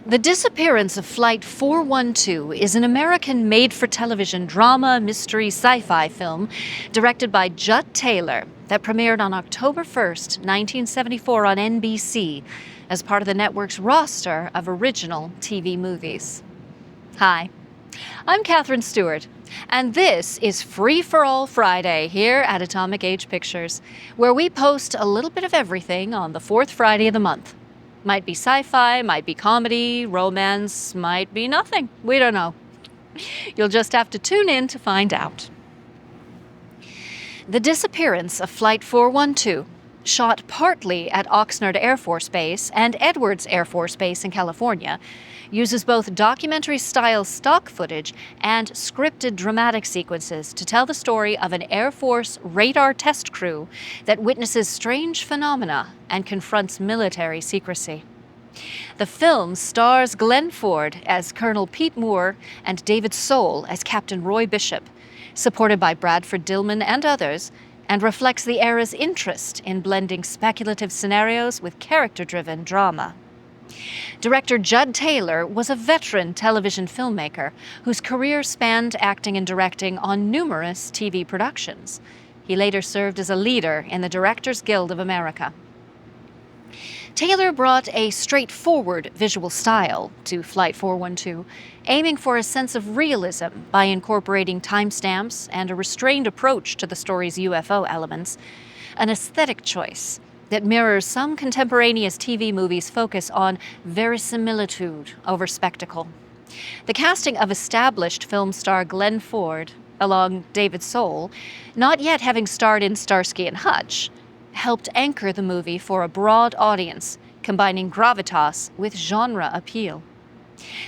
The Disappearance of Flight 412 is an American made-for-television drama, mystery, sci-fi film directed by Judd Taylor that premiered on October 1st, 1974 on NBC as part of the network's roster of original TV movies. Hi, I'm Katherine Stewart, and this is Free for All Friday here at Atomic Age Pictures, where we post a little bit of everything on the fourth Friday of the month. Might be sci-fi, might be comedy, romance, might be nothing. We don't know. You'll just have to tune in to find out. The Disappearance of Flight 412, shot partly at Oxnard Air Force Base and Edwards Air Force Base in California, uses both documentary-style stock footage and scripted dramatic sequences to tell the story of an Air Force radar test crew that witnesses strange phenomena and confronts military secrecy. The film stars Glenn Ford as Colonel Pete Moore and David Soul as Captain Roy Bishop, supported by Bradford Dillman and others, and reflects the era's interest in blending speculative scenarios with character-driven drama. Director Judd Taylor was a veteran television filmmaker whose career spanned acting and directing on numerous TV productions. He later served as a leader in the Directors Guild of America. Taylor brought a straightforward visual style to Flight 412, aiming for a sense of realism by incorporating timestamps and a restrained approach to the story's UFO elements, an aesthetic choice that mirrors some contemporaneous TV movies' focus on verisimilitude over spectacle. The casting of established film star Glenn Ford, along David Soul, not yet having starred in Starsky and Hutch, helped anchor the movie for a broad audience, combining gravitas with genre appeal.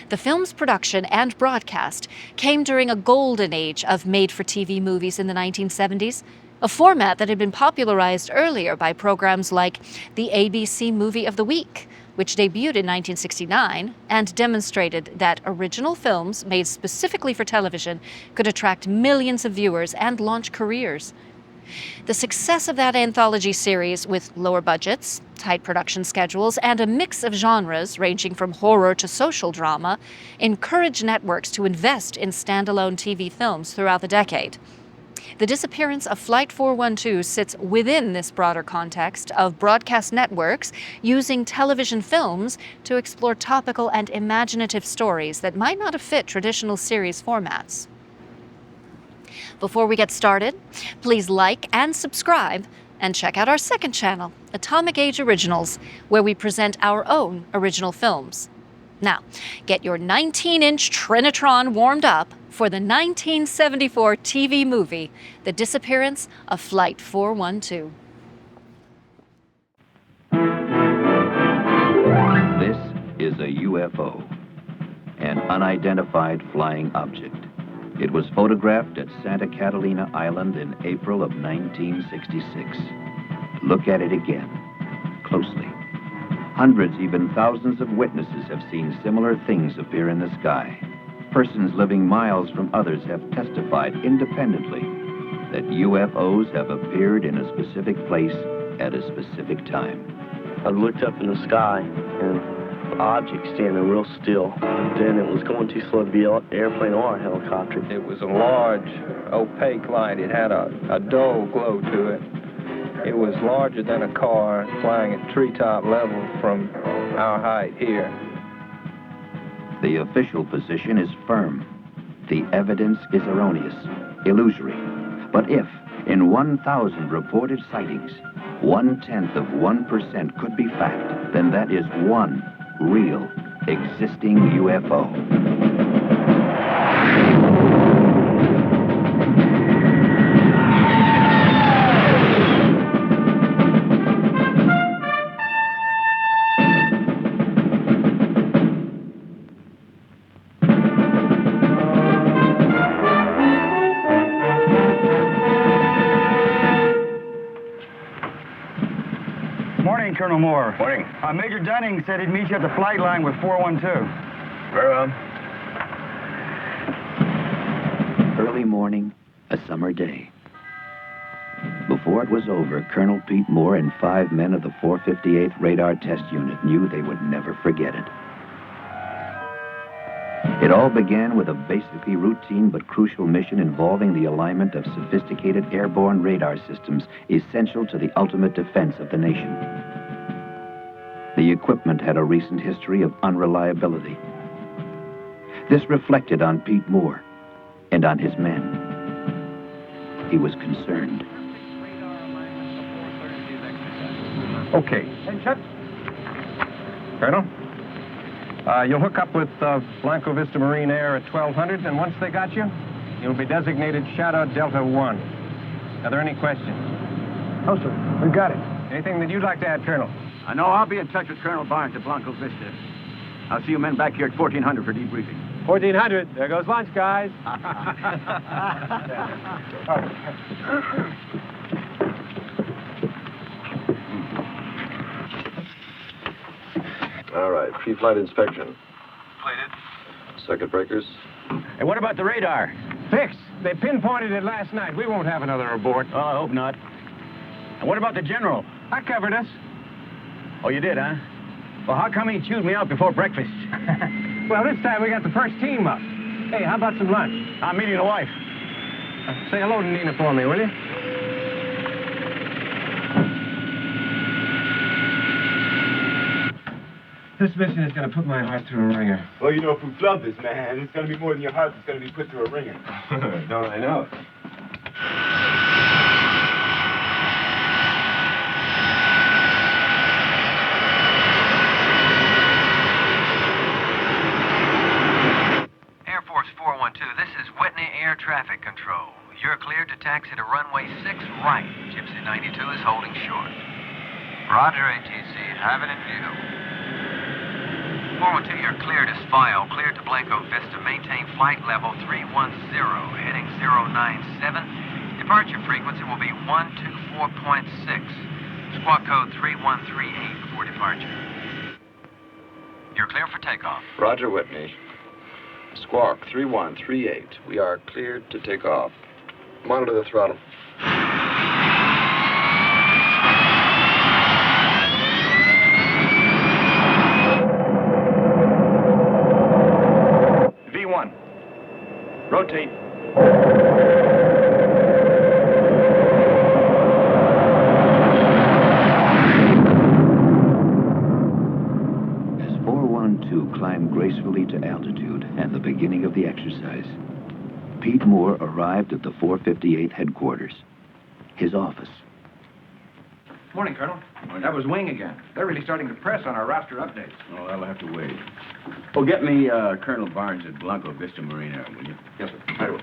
The film's production and broadcast came during a golden age of made-for-TV movies in the 1970s, a format that had been popularized earlier by programs like the ABC Movie of the Week, which debuted in 1969 and demonstrated that original films made specifically for television could attract millions of viewers and launch careers. The success of that anthology series, with lower budgets, tight production schedules, and a mix of genres ranging from horror to social drama, encouraged networks to invest in standalone TV films throughout the decade. The Disappearance of Flight 412 sits within this broader context of broadcast networks using television films to explore topical and imaginative stories that might not have fit traditional series formats. Before we get started, please like and subscribe, and check out our second channel, Atomic Age Originals, where we present our own original films. Now, get your 19-inch Trinitron warmed up for the 1974 TV movie, The Disappearance of Flight 412. This is a UFO, an unidentified flying object. It was photographed at Santa Catalina Island in April of 1966. Look at it again, closely. Hundreds, even thousands of witnesses have seen similar things appear in the sky. Persons living miles from others have testified independently that UFOs have appeared in a specific place at a specific time. I looked up in the sky and the object standing real still. Then it was going too slow to be an airplane or a helicopter. It was a large, opaque light. It had a dull glow to it. It was larger than a car, flying at treetop level from our height here. The official position is firm. The evidence is erroneous, illusory. But if, in 1,000 reported sightings, 0.1% could be fact, then that is one real, existing UFO. Morning, Colonel Moore. Morning. Major Dunning said he'd meet you at the flight line with 412. Very well. Early morning, a summer day. Before it was over, Colonel Pete Moore and 5 men of the 458th Radar Test Unit knew they would never forget it. It all began with a basically routine but crucial mission involving the alignment of sophisticated airborne radar systems essential to the ultimate defense of the nation. The equipment had a recent history of unreliability. This reflected on Pete Moore and on his men. He was concerned. Okay. Intercept. Colonel? You'll hook up with Blanco Vista Marine Air at 1200, and once they got you, you'll be designated Shadow Delta 1. Are there any questions? Oh, sir. We've got it. Anything that you'd like to add, Colonel? I know I'll be in touch with Colonel Barnes at Blanco Vista. I'll see you men back here at 1400 for debriefing. 1400. There goes lunch, guys. All right, pre-flight inspection. Completed. Circuit breakers. Hey, what about the radar? Fixed. They pinpointed it last night. We won't have another abort. Oh, I hope not. And what about the general? I covered us. Oh, you did, huh? Well, how come he chewed me out before breakfast? Well, this time we got the first team up. Hey, how about some lunch? I'm meeting the wife. Say hello to Nina for me, will you? This mission is going to put my heart through a ringer. Well, you know, if we flub this, man, it's going to be more than your heart that's going to be put through a ringer. Don't I know? Air Force 412, this is Whitney Air Traffic Control. You're cleared to taxi to runway 6 right. Gypsy 92 is holding short. Roger, ATC. Have it in view. 412, you're cleared as file. Cleared to Blanco Vista. Maintain flight level 310, heading 097. Departure frequency will be 124.6. Squawk code 3138 for departure. You're clear for takeoff. Roger, Whitney. Squawk 3138. We are cleared to take off. Monitor the throttle. V1. Rotate. As 412 climbed gracefully to altitude and the beginning of the exercise, Pete Moore arrived at the 458 headquarters, his office. Morning, Colonel. That was Wing again. They're really starting to press on our roster updates. Oh, that'll have to wait. Oh, get me Colonel Barnes at Blanco Vista Marine Air, will you? Yes, sir. I will.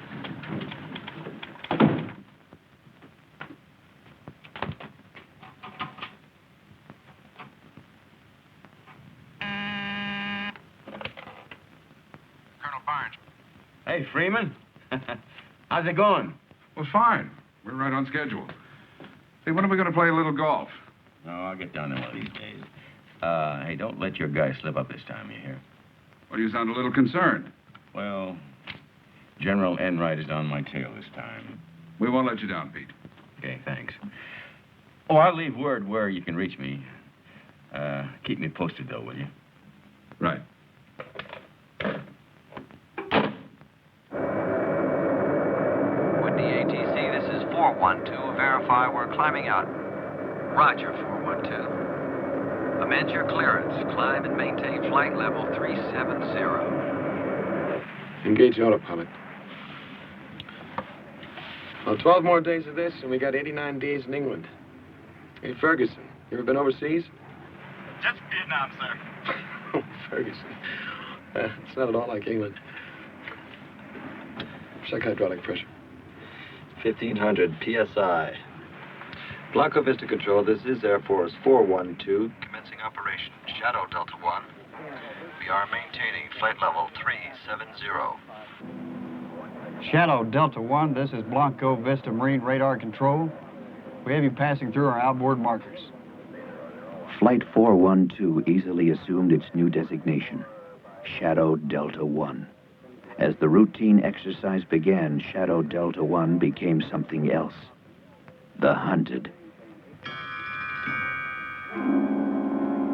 Colonel Barnes. Hey, Freeman. How's it going? Well, fine. We're right on schedule. Hey, when are we going to play a little golf? No, I'll get down there one of these days. Hey, don't let your guy slip up this time, you hear? Well, you sound a little concerned. Well, General Enright is on my tail this time. We won't let you down, Pete. Okay, thanks. Oh, I'll leave word where you can reach me. Keep me posted, though, will you? Right. Whitney ATC, this is 412. Verify we're climbing out. Roger, 412. Amend your clearance. Climb and maintain flight level 370. Engage autopilot. Well, 12 more days of this, and we got 89 days in England. Hey, Ferguson, you ever been overseas? Just Vietnam, sir. Oh, Ferguson. It's not at all like England. Check hydraulic pressure. 1500 PSI. Blanco Vista Control, this is Air Force 412. Commencing operation. Shadow Delta 1. We are maintaining flight level 370. Shadow Delta 1, this is Blanco Vista Marine Radar Control. We have you passing through our outboard markers. Flight 412 easily assumed its new designation, Shadow Delta 1. As the routine exercise began, Shadow Delta 1 became something else. The hunted.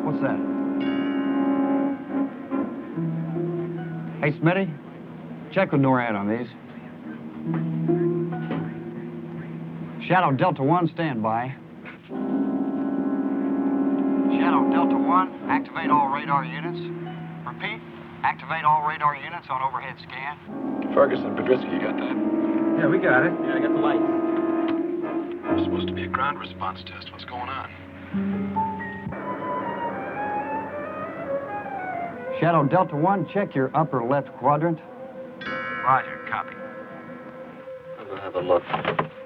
What's that? Hey, Smitty, Check with NORAD on these. Shadow Delta 1, stand by. Shadow Delta 1, activate all radar units. Repeat, activate all radar units on overhead scan. Ferguson, Petrisky, you got that? Yeah, we got it. Yeah, I got the lights. It's supposed to be a ground response test. What's going on? Shadow Delta 1, check your upper left quadrant. Roger, copy. I'm gonna have a look.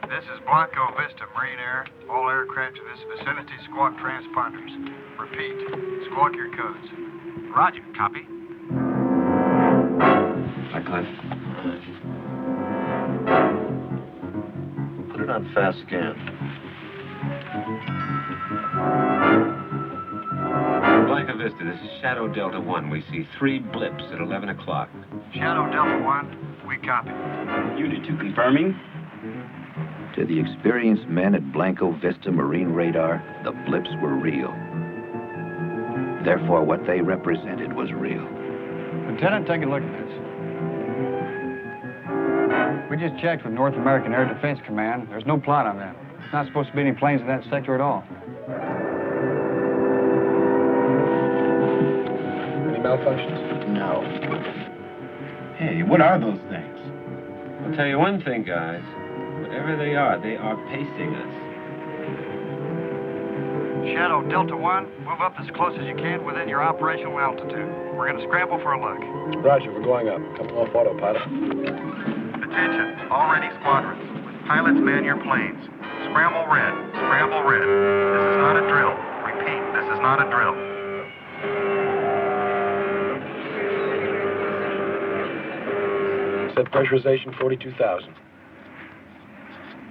This is Blanco Vista Marine Air. All aircraft to this vicinity squawk transponders. Repeat, squawk your codes. Roger, copy. Hi, Clint. Put it on fast scan. Blanco Vista, this is Shadow Delta 1. We see 3 blips at 11 o'clock. Shadow Delta 1, we copy. Unit 2 confirming. To the experienced men at Blanco Vista Marine Radar, the blips were real. Therefore, what they represented was real. Lieutenant, take a look at this. We just checked with North American Air Defense Command. There's no plot on that. There's not supposed to be any planes in that sector at all. Any malfunctions? No. Hey, what are those things? I'll tell you one thing, guys. Whatever they are pacing us. Shadow Delta 1, move up as close as you can within your operational altitude. We're going to scramble for a look. Roger, we're going up. Coming off autopilot. Attention, all ready squadrons. Pilots, man your planes. Scramble red, scramble red. This is not a drill. Repeat, this is not a drill. Set pressurization 42,000.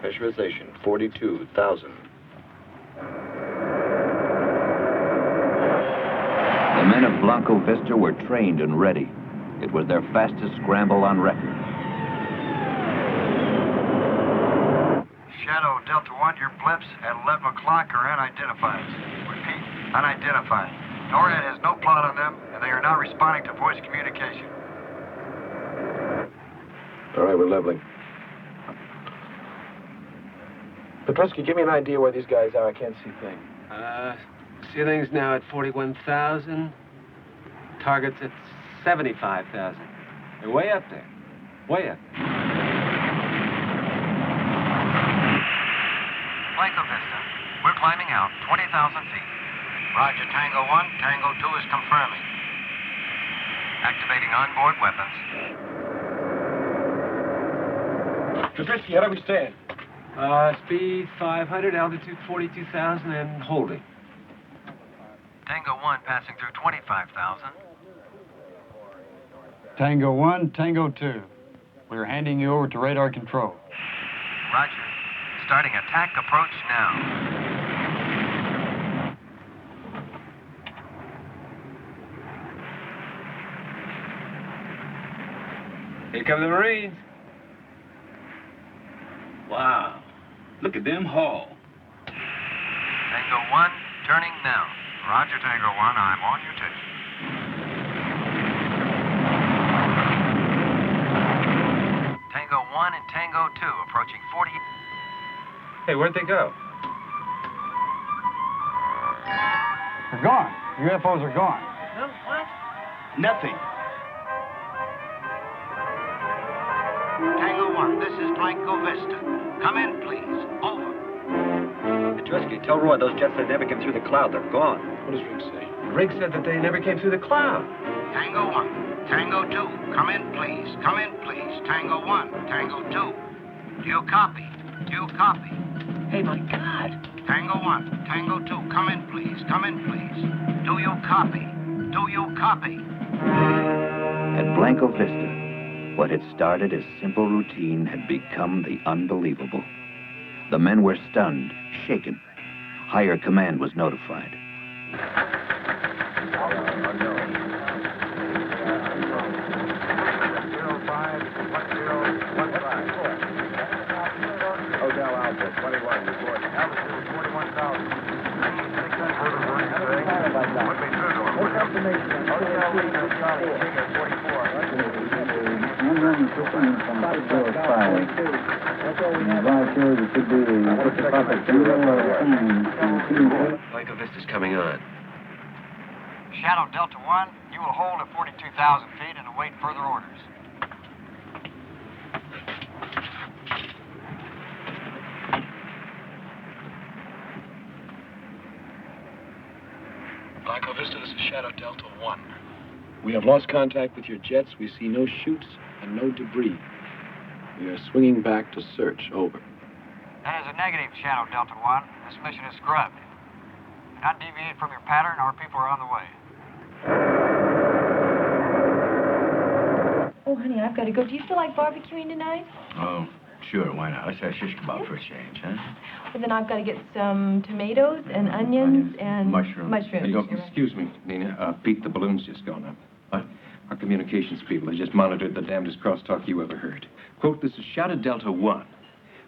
Pressurization 42,000. The men of Blanco Vista were trained and ready. It was their fastest scramble on record. Shadow Delta 1, your blips at 11 o'clock are unidentified. Repeat, unidentified. NORAD has no plot on them, and they are not responding to voice communication. All right, we're leveling. Petrisky, give me an idea where these guys are. I can't see things. Ceiling's now at 41,000. Target's at 75,000. They're way up there. Way up. Blanco Vista, we're climbing out 20,000 feet. Roger, Tango 1, Tango 2 is confirming. Activating onboard weapons. Petrisky, how do we stand? Speed 500, altitude 42,000, and holding. Tango 1 passing through 25,000. Tango 1, Tango 2. We're handing you over to radar control. Roger. Starting attack approach now. Here come the Marines. Wow. Look at them haul. Tango 1, turning now. Roger, Tango 1, I'm on your tape. Tango 1 and Tango 2 approaching 40. Hey, where'd they go? They're gone. UFOs are gone. No, what? Nothing. Tango 1, this is Blanco Vista. Come in, please. Over. Petrisky, tell Roy those jets that never came through the cloud. They're gone. What does Rick say? Riggs said that they never came through the cloud. Tango 1, Tango 2, come in, please. Come in, please. Tango 1, Tango 2. Do you copy? Do you copy? Hey, my God. Tango 1, Tango 2, come in, please. Come in, please. Do you copy? Do you copy? At Blanco Vista, what had started as simple routine had become the unbelievable. The men were stunned, shaken. Higher command was notified. Hotel Alpha, 21, report. Altitude 41,000. 600 Hotel Lima, Charlie, Figure 44. system from 605. Advise here there should be a proper signal to Blanco Vista's coming on. Shadow Delta 1, you will hold at 42,000 feet and await further orders. Blanco Vista, this is Shadow Delta 1. We have lost contact with your jets. We see no chutes and no debris. We are swinging back to search. Over. That is a negative, Shadow Delta 1. This mission is scrubbed. Do not deviate from your pattern. Our people are on the way. Oh, honey, I've got to go. Do you feel like barbecuing tonight? Oh, sure, why not? Let's have shish kebab for a change, huh? Well, then I've got to get some tomatoes and onions and Mushrooms. Excuse me, Nina. Pete, the balloon's just gone up. Our communications people have just monitored the damnedest crosstalk you ever heard. Quote, this is Shadow Delta 1.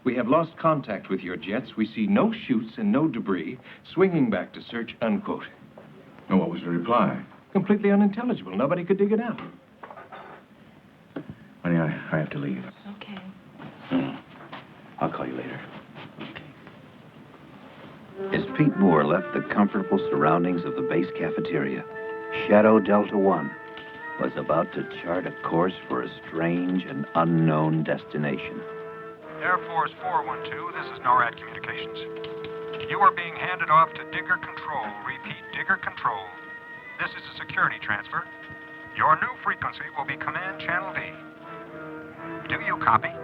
We have lost contact with your jets. We see no chutes and no debris. Swinging back to search, unquote. And what was the reply? Completely unintelligible. Nobody could dig it out. Honey, I have to leave. Okay. I'll call you later. As Pete Moore left the comfortable surroundings of the base cafeteria, Shadow Delta 1 was about to chart a course for a strange and unknown destination. Air Force 412, this is NORAD Communications. You are being handed off to Digger Control. Repeat, Digger Control. This is a security transfer. Your new frequency will be Command Channel D. Do you copy?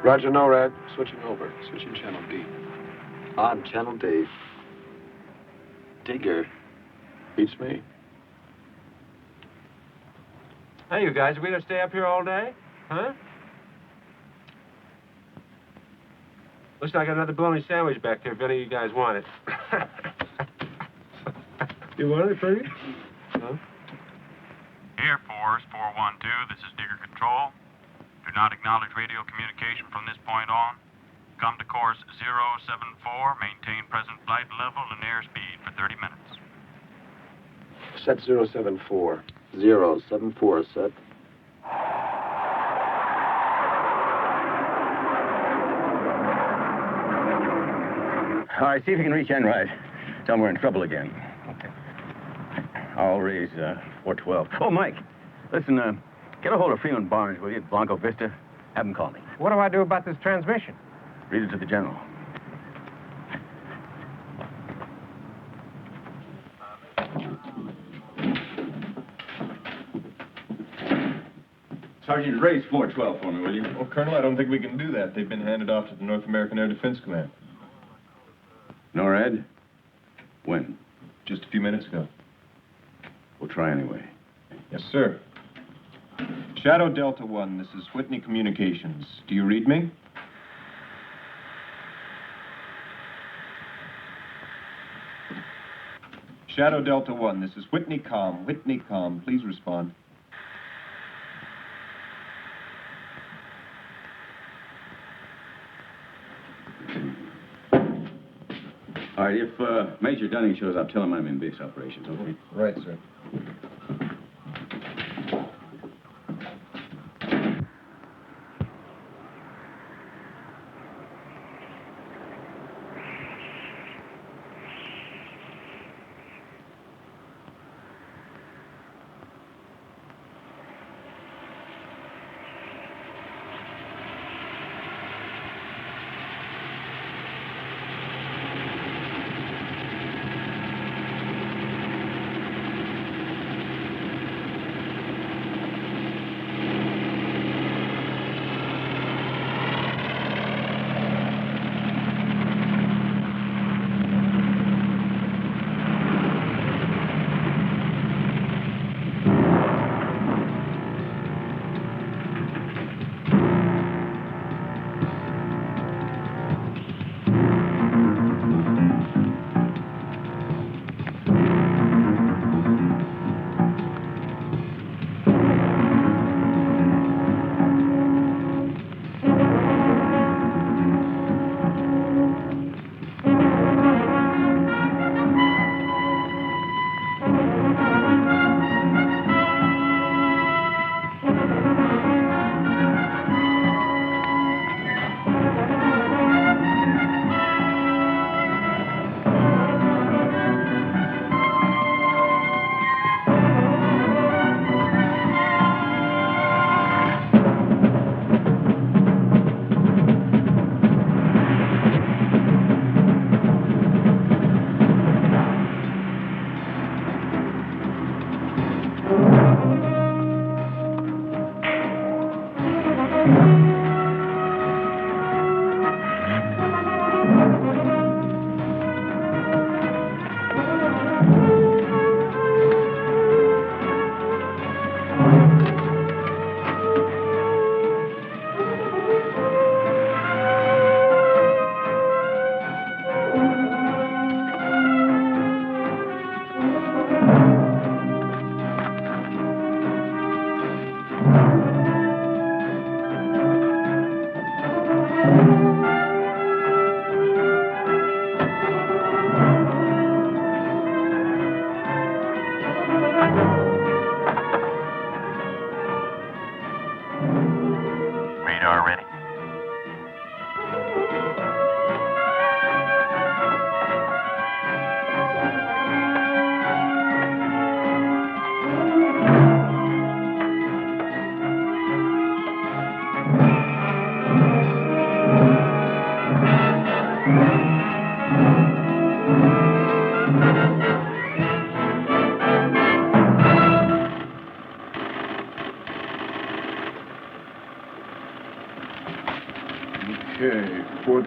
Roger, NORAD. Switching over. Switching Channel D. On Channel D. Digger. Beats me. Hey, you guys, are we going to stay up here all day? Huh? Looks like I got another bologna sandwich back there if any of you guys want it. You want it, Fergie? Huh? Air Force 412, this is Digger Control. Do not acknowledge radio communication from this point on. Come to course 074. Maintain present flight level and airspeed for 30 minutes. Set 074. 074, set. All right, see if you can reach Enright. Tell them we're in trouble again. Okay. I'll raise 412. Oh, Mike, listen, get a hold of Freeman Barnes, will you, at Blanco Vista? Have him call me. What do I do about this transmission? Read it to the general. Sergeant, raise 412 for me, will you? Well, Colonel, I don't think we can do that. They've been handed off to the North American Air Defense Command. NORAD? When? Just a few minutes ago. We'll try anyway. Yes, sir. Shadow Delta 1, this is Whitney Communications. Do you read me? Shadow Delta 1, this is Whitney Com. Whitney Com, please respond. All right, if Major Dunning shows up, tell him I'm in base operations, okay? Right, sir.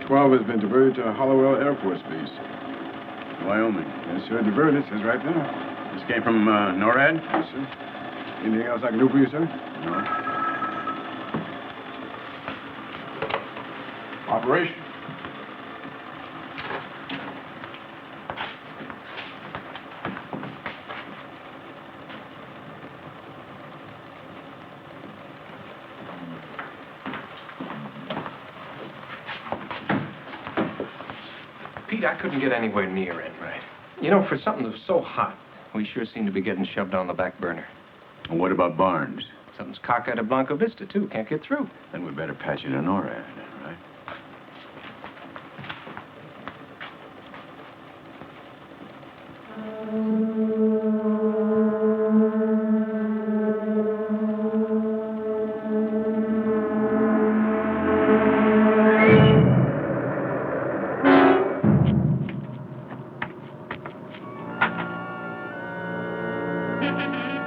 412 has been diverted to Hollowell Air Force Base. Wyoming. Yes, sir. Diverted, says right there. This came from NORAD? Yes, sir. Anything else I can do for you, sir? No. Operation. Pete, I couldn't get anywhere near Enright. You know, for something that was so hot, we sure seem to be getting shoved on the back burner. And what about Barnes? Something's cockeyed at Blanco Vista, too. Can't get through. Then we better patch it to NORAD, right?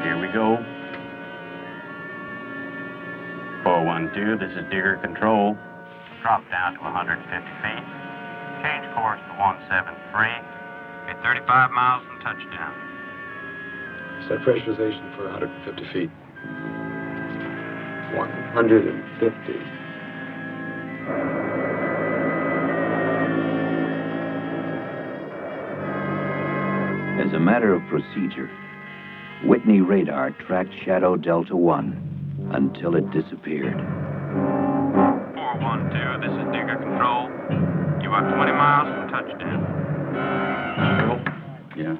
Here we go. 412, this is Digger Control. Drop down to 150 feet. Change course to 173. At 35 miles from touchdown. Set pressurization for 150 feet. 150. As a matter of procedure, Whitney radar tracked Shadow Delta 1 until it disappeared. 412, this is Digger Control. You are 20 miles from touchdown. Yeah.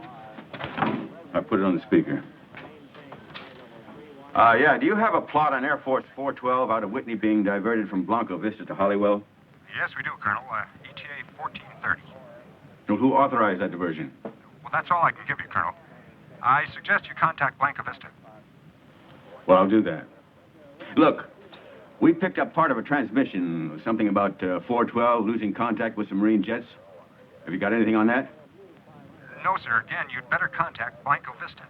I put it on the speaker. Yeah, do you have a plot on Air Force 412 out of Whitney being diverted from Blanco Vista to Hollywell? Yes, we do, Colonel. ETA 1430. Well, who authorized that diversion? Well, that's all I can give you, Colonel. I suggest you contact Blanco Vista. Well, I'll do that. Look, we picked up part of a transmission, something about 412 losing contact with some Marine jets. Have you got anything on that? No, sir. Again, you'd better contact Blanco Vista.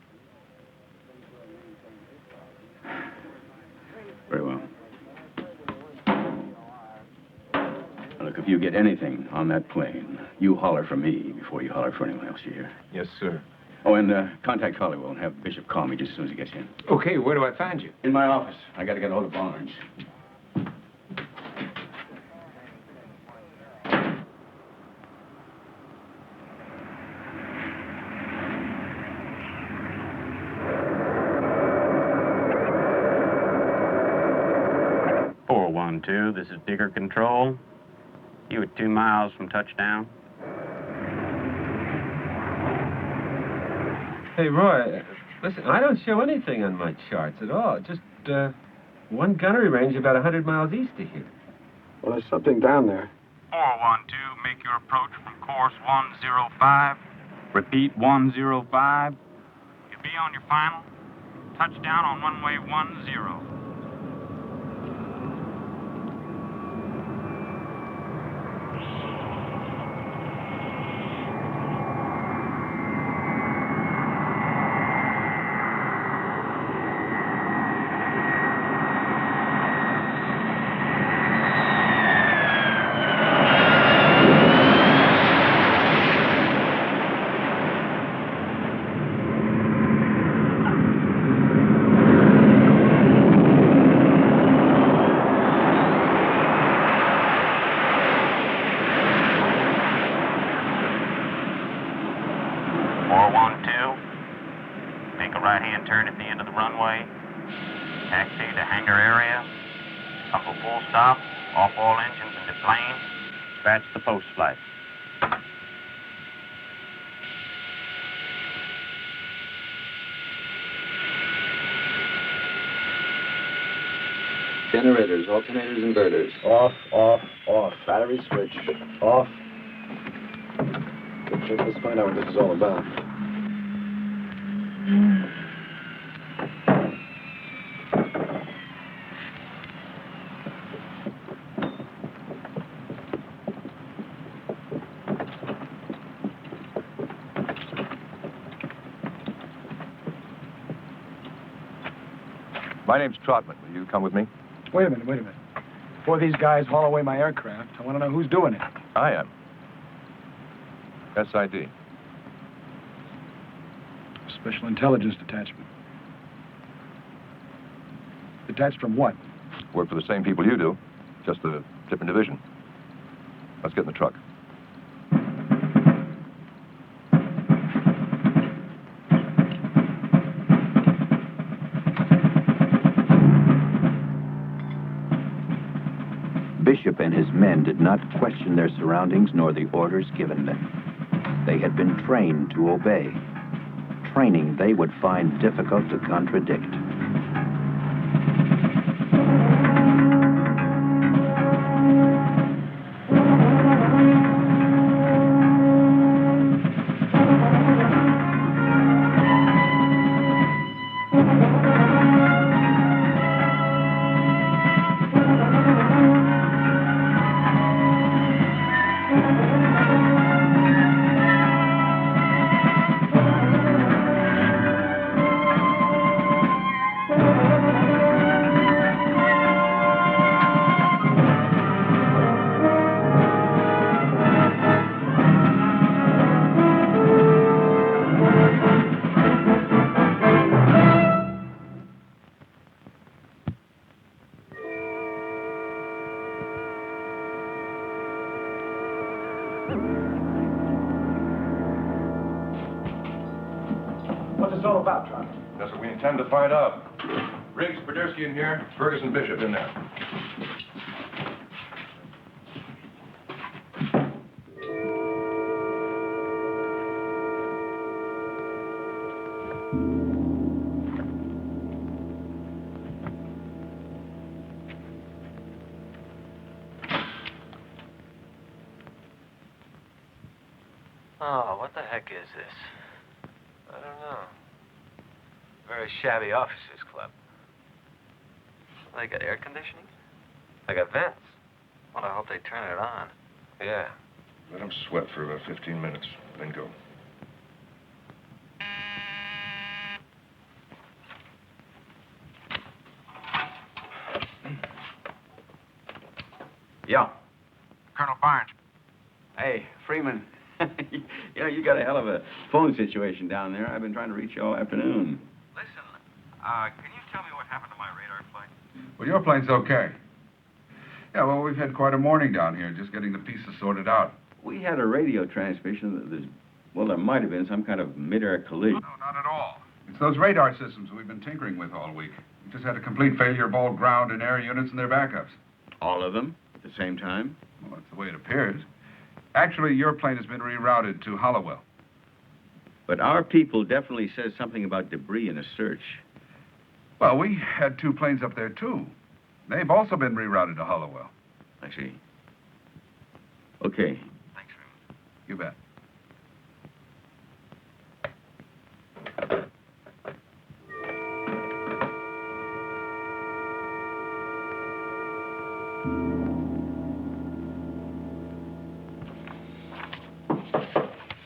Very well. Look, if you get anything on that plane, you holler for me before you holler for anyone else, you hear? Yes, sir. Oh, and contact Hollywell and have Bishop call me just as soon as he gets in. Okay, where do I find you? In my office. I got to get a hold of Barnes. This is Digger Control. You at 2 miles from touchdown. Hey, Roy, listen, I don't show anything on my charts at all. Just one gunnery range about 100 miles east of here. Well, there's something down there. 412, make your approach from course 105. Repeat 105. You'll be on your final. Touchdown on runway 10. Right-hand turn at the end of the runway. Taxi to hangar area. Buckle full stop. Off all engines into plane. Dispatch the post flight. Generators, alternators, inverters. Off, off, off. Battery switch. Off. Let's find out what this is all about. My name's Trotman. Will you come with me? Wait a minute. Before these guys haul away my aircraft, I want to know who's doing it. I am. SID. Special Intelligence Detachment. Detached from what? Work for the same people you do, just a different division. Let's get in the truck. Bishop and his men did not question their surroundings nor the orders given them. They had been trained to obey, training they would find difficult to contradict. What's this all about, John? That's what we intend to find out. Riggs, Podersky in here, Ferguson, Bishop in there. Oh, what the heck is this? I don't know. Very shabby officers club. They got air conditioning? They got vents. Well, I hope they turn it on. Yeah. Let them sweat for about 15 minutes, then go. Yeah. Colonel Barnes. Hey, Freeman. You know, you got a hell of a phone situation down there. I've been trying to reach you all afternoon. Listen, can you tell me what happened to my radar flight? Well, your plane's okay. Yeah, well, we've had quite a morning down here, just getting the pieces sorted out. We had a radio transmission that there's, well, there might have been some kind of mid-air collision. No, not at all. It's those radar systems we've been tinkering with all week. We just had a complete failure of all ground and air units and their backups. All of them at the same time? Well, that's the way it appears. Actually, your plane has been rerouted to Hollowell. But our people definitely says something about debris in a search. Well, we had two planes up there, too. They've also been rerouted to Hollowell. I see. Okay. Thanks, Freeman. You bet.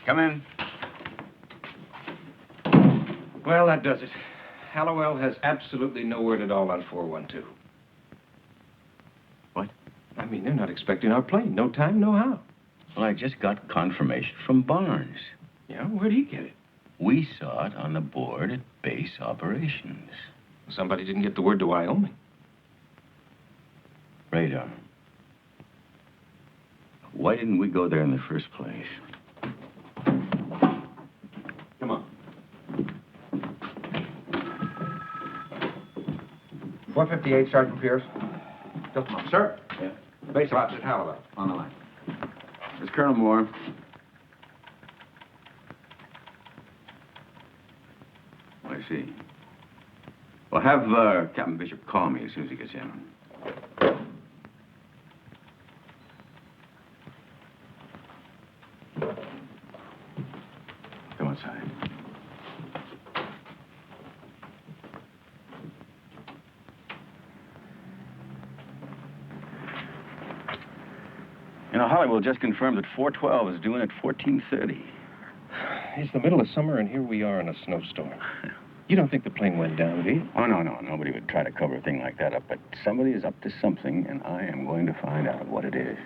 Come in. Well, that does it. Hallowell has absolutely no word at all on 412. What? I mean, they're not expecting our plane. No time, no how. Well, I just got confirmation from Barnes. Yeah? Where'd he get it? We saw it on the board at base operations. Somebody didn't get the word to Wyoming. Radar. Why didn't we go there in the first place? Come on. 458, Sergeant Pierce. Just a moment. Sir? Yeah. Base opposite Hallowell. On the line. It's Colonel Moore. I see. Well, have Captain Bishop call me as soon as he gets in. Come outside. You know, Hollywood just confirmed that 412 is due in at 14:30. It's the middle of summer, and here we are in a snowstorm. You don't think the plane went down, do you? Oh, no. Nobody would try to cover a thing like that up, but somebody is up to something, and I am going to find out what it is.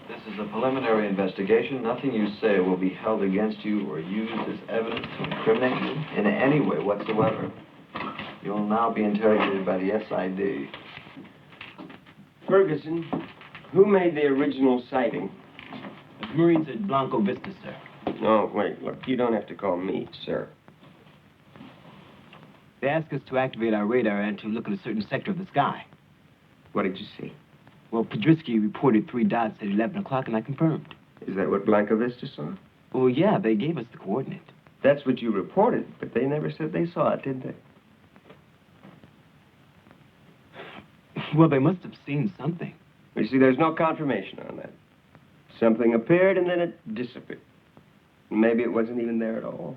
This is a preliminary investigation. Nothing you say will be held against you or used as evidence to incriminate you in any way whatsoever. You will now be interrogated by the SID. Ferguson, who made the original sighting? The Marines at Blanco Vista, sir. No, wait, look, you don't have to call me, sir. They asked us to activate our radar and to look at a certain sector of the sky. What did you see? Well, Podrisky reported 3 dots at 11 o'clock, and I confirmed. Is that what Blanco Vista saw? Oh, yeah, they gave us the coordinate. That's what you reported, but they never said they saw it, did they? Well, they must have seen something. You see, there's no confirmation on that. Something appeared, and then it disappeared. Maybe it wasn't even there at all.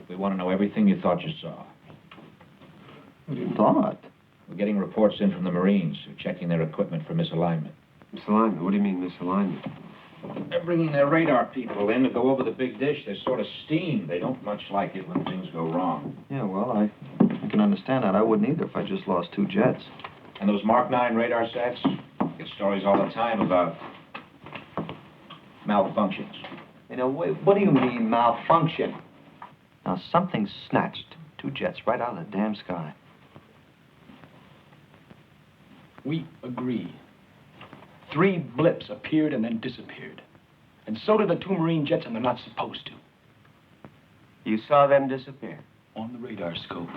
We want to know everything you thought you saw. What you thought? We're getting reports in from the Marines who are checking their equipment for misalignment. Misalignment? What do you mean, misalignment? They're bringing their radar people in to go over the big dish. They're sort of steamed. They don't much like it when things go wrong. Yeah, well, I can understand that. I wouldn't either if I just lost 2 jets. And those Mark 9 radar sets get stories all the time about malfunctions. You know, what do you mean, malfunction? Now, something snatched 2 jets right out of the damn sky. We agree. 3 blips appeared and then disappeared. And so did the 2 Marine jets, and they're not supposed to. You saw them disappear? On the radar scope.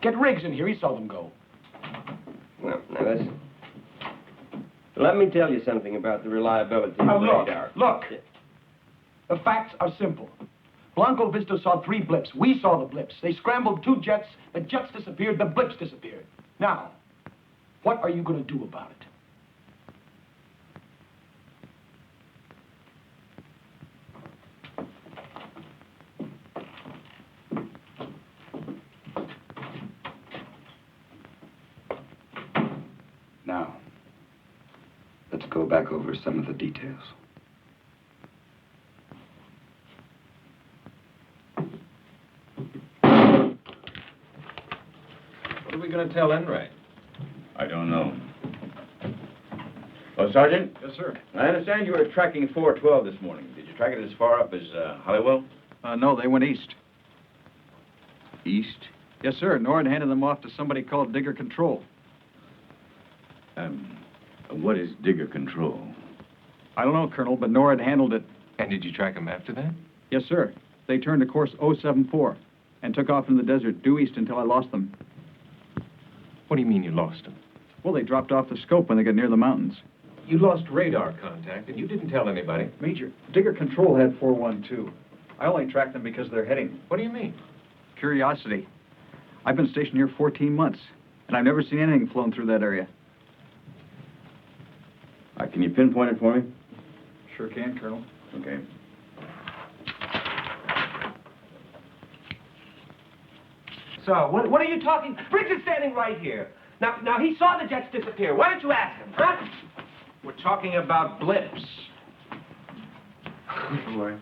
Get Riggs in here. He saw them go. Well, now listen. Let me tell you something about the reliability of radar. Look. The facts are simple. Blanco Vista saw 3 blips. We saw the blips. They scrambled 2 jets. The jets disappeared. The blips disappeared. Now, what are you going to do about it? Now, let's go back over some of the details. What are we going to tell Enright? I don't know. Well, Sergeant? Yes, sir. I understand you were tracking 412 this morning. Did you track it as far up as Hollywood? No, they went east. East? Yes, sir. Nord handed them off to somebody called Digger Control. What is Digger Control? I don't know, Colonel, but Nord handled it. And did you track them after that? Yes, sir. They turned to course 074 and took off in the desert due east until I lost them. What do you mean you lost them? Well, they dropped off the scope when they got near the mountains. You lost radar contact, and you didn't tell anybody. Major, Digger Control had 412. I only tracked them because of their heading. What do you mean? Curiosity. I've been stationed here 14 months, and I've never seen anything flown through that area. Can you pinpoint it for me? Sure can, Colonel. Okay. So, what are you talking? Riggs is standing right here. Now, he saw the jets disappear. Why don't you ask him, huh? We're talking about blips. Boy.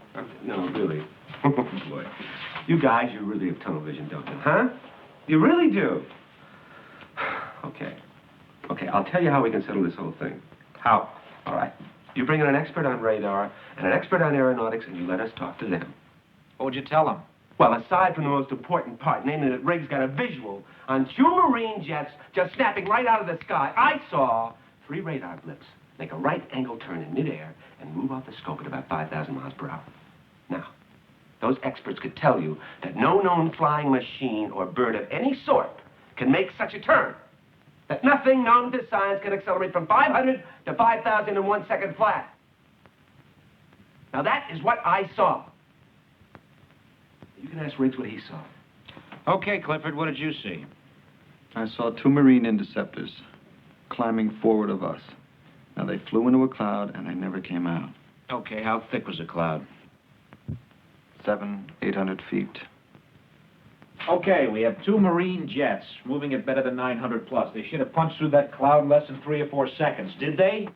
No, really. Boy. You guys, you really have tunnel vision, don't you? Huh? You really do. Okay. Okay, I'll tell you how we can settle this whole thing. How? All right. You bring in an expert on radar and an expert on aeronautics, and you let us talk to them. What would you tell them? Well, aside from the most important part, namely that Riggs got a visual on 2 Marine jets just snapping right out of the sky, I saw 3 radar blips. make a right-angle turn in midair, and move off the scope at about 5,000 miles per hour. Now, those experts could tell you that no known flying machine or bird of any sort can make such a turn. That nothing known to science can accelerate from 500 to 5,000 in 1 second flat. Now, that is what I saw. You can ask Riggs what he saw. Okay, Clifford, what did you see? I saw 2 Marine interceptors climbing forward of us. Now, they flew into a cloud, and they never came out. Okay, how thick was the cloud? 700, 800 feet. Okay, we have 2 Marine jets moving at better than 900 plus. They should have punched through that cloud in less than 3 or 4 seconds. Did they?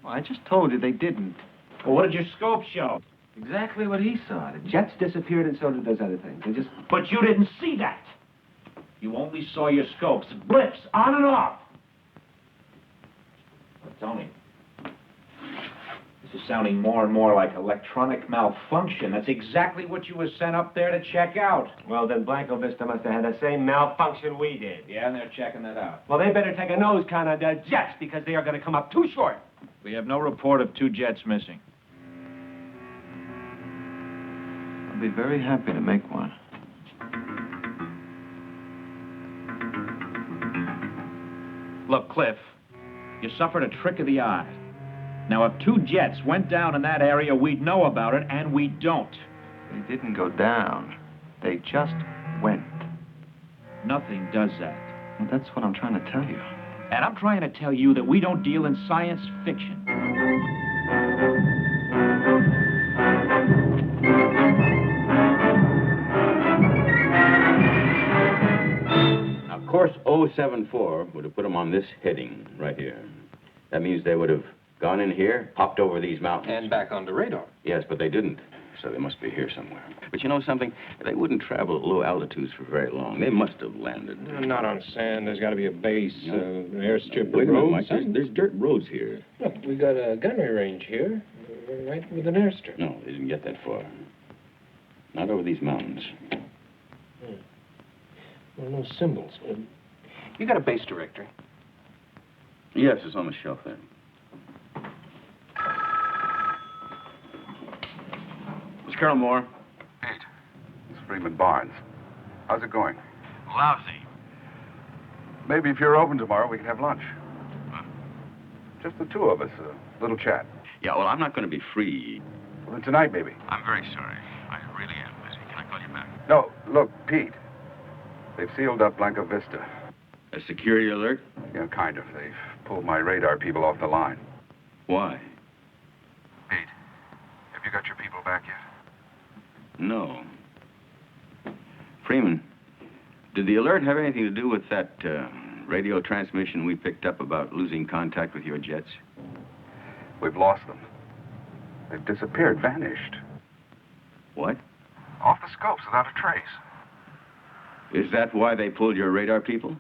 Well, I just told you they didn't. Well, what did your scope show? Exactly what he saw. The jets disappeared, and so did those other things. They just... But you didn't see that. You only saw your scopes. Blips, on and off. Well, Tony, this is sounding more and more like electronic malfunction. That's exactly what you were sent up there to check out. Well, then Blanco Vista must have had the same malfunction we did. Yeah, and they're checking that out. Well, they better take a nose count on their jets, because they are going to come up too short. We have no report of 2 jets missing. I'll be very happy to make one. Look, Cliff, you suffered a trick of the eye. Now, if 2 jets went down in that area, we'd know about it, and we don't. They didn't go down. They just went. Nothing does that. Well, that's what I'm trying to tell you. And I'm trying to tell you that we don't deal in science fiction. Now, course 074 would have put them on this heading right here. That means they would have gone in here, popped over these mountains. And back onto radar. Yes, but they didn't. So they must be here somewhere. But you know something? They wouldn't travel at low altitudes for very long. They must have landed. Not on sand. There's got to be a base, an airstrip, Wait a minute, roads. Mike. There's dirt roads here. Look, we got a gunnery range here, right with an airstrip. No, they didn't get that far. Not over these mountains. Well, no symbols. You got a base directory? Yes, it's on the shelf there. Miss Colonel Moore. Pete. It's Freeman Barnes. How's it going? Lousy. Maybe if you're open tomorrow, we can have lunch. Just the 2 of us, a little chat. Yeah, well, I'm not going to be free. Well, then tonight, maybe. I'm very sorry. I really am busy. Can I call you back? No, look, Pete. They've sealed up Blanco Vista. A security alert? Yeah, kind of. They've pulled my radar people off the line. Why? Pete, have you got your people back yet? No. Freeman, did the alert have anything to do with that radio transmission we picked up about losing contact with your jets? We've lost them. They've disappeared, vanished. What? Off the scopes without a trace. Is that why they pulled your radar people?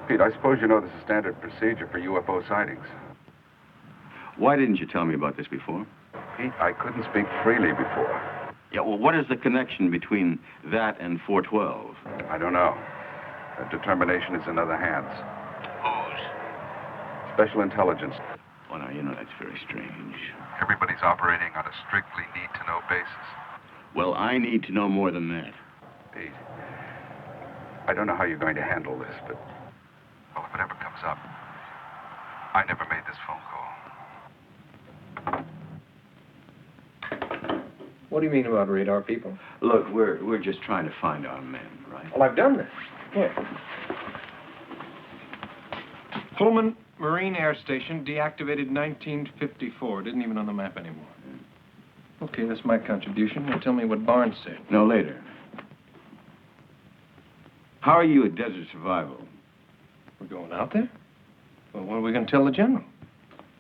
Pete, I suppose you know this is standard procedure for UFO sightings. Why didn't you tell me about this before? Pete, I couldn't speak freely before. Yeah, well, what is the connection between that and 412? I don't know. That determination is in other hands. Whose? Special intelligence. Well, now, you know, that's very strange. Everybody's operating on a strictly need-to-know basis. Well, I need to know more than that. Pete, I don't know how you're going to handle this, but, well, if it ever comes up, I never made this phone call. What do you mean about radar people? Look, we're just trying to find our men, right? Well, I've done that. Here. Pullman Marine Air Station, deactivated 1954. Didn't even on the map anymore. Okay, that's my contribution. Now tell me what Barnes said. No, later. How are you at Desert Survival? We're going out there? Well, what are we going to tell the general?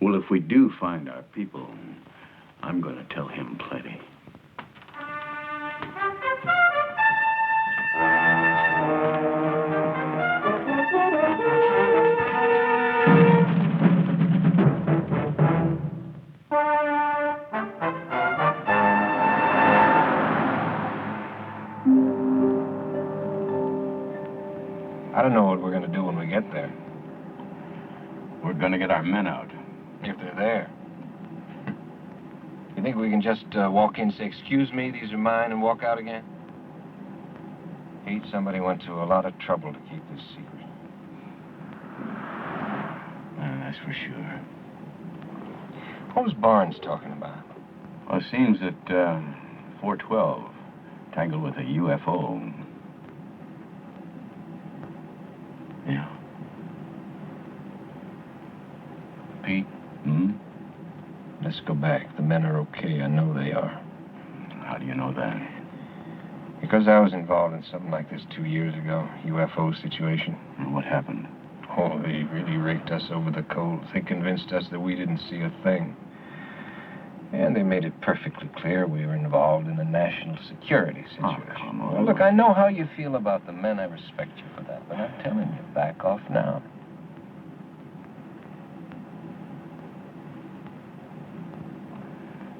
Well, if we do find our people, I'm going to tell him plenty. I don't know what we're going to do when we get there. We're going to get our men out. If they're there. You think we can just walk in and say, excuse me, these are mine, and walk out again? Pete, somebody went to a lot of trouble to keep this secret. That's for sure. What was Barnes talking about? Well, it seems that 412 tangled with a UFO. Yeah. Pete? Let's go back. The men are okay. I know they are. How do you know that? Because I was involved in something like this 2 years ago. UFO situation. And what happened? Oh, they really raked us over the coals. They convinced us that we didn't see a thing. And they made it perfectly clear we were involved in a national security situation. Oh, come on. Well, look, I know how you feel about the men. I respect you for that. But I'm telling you, back off now.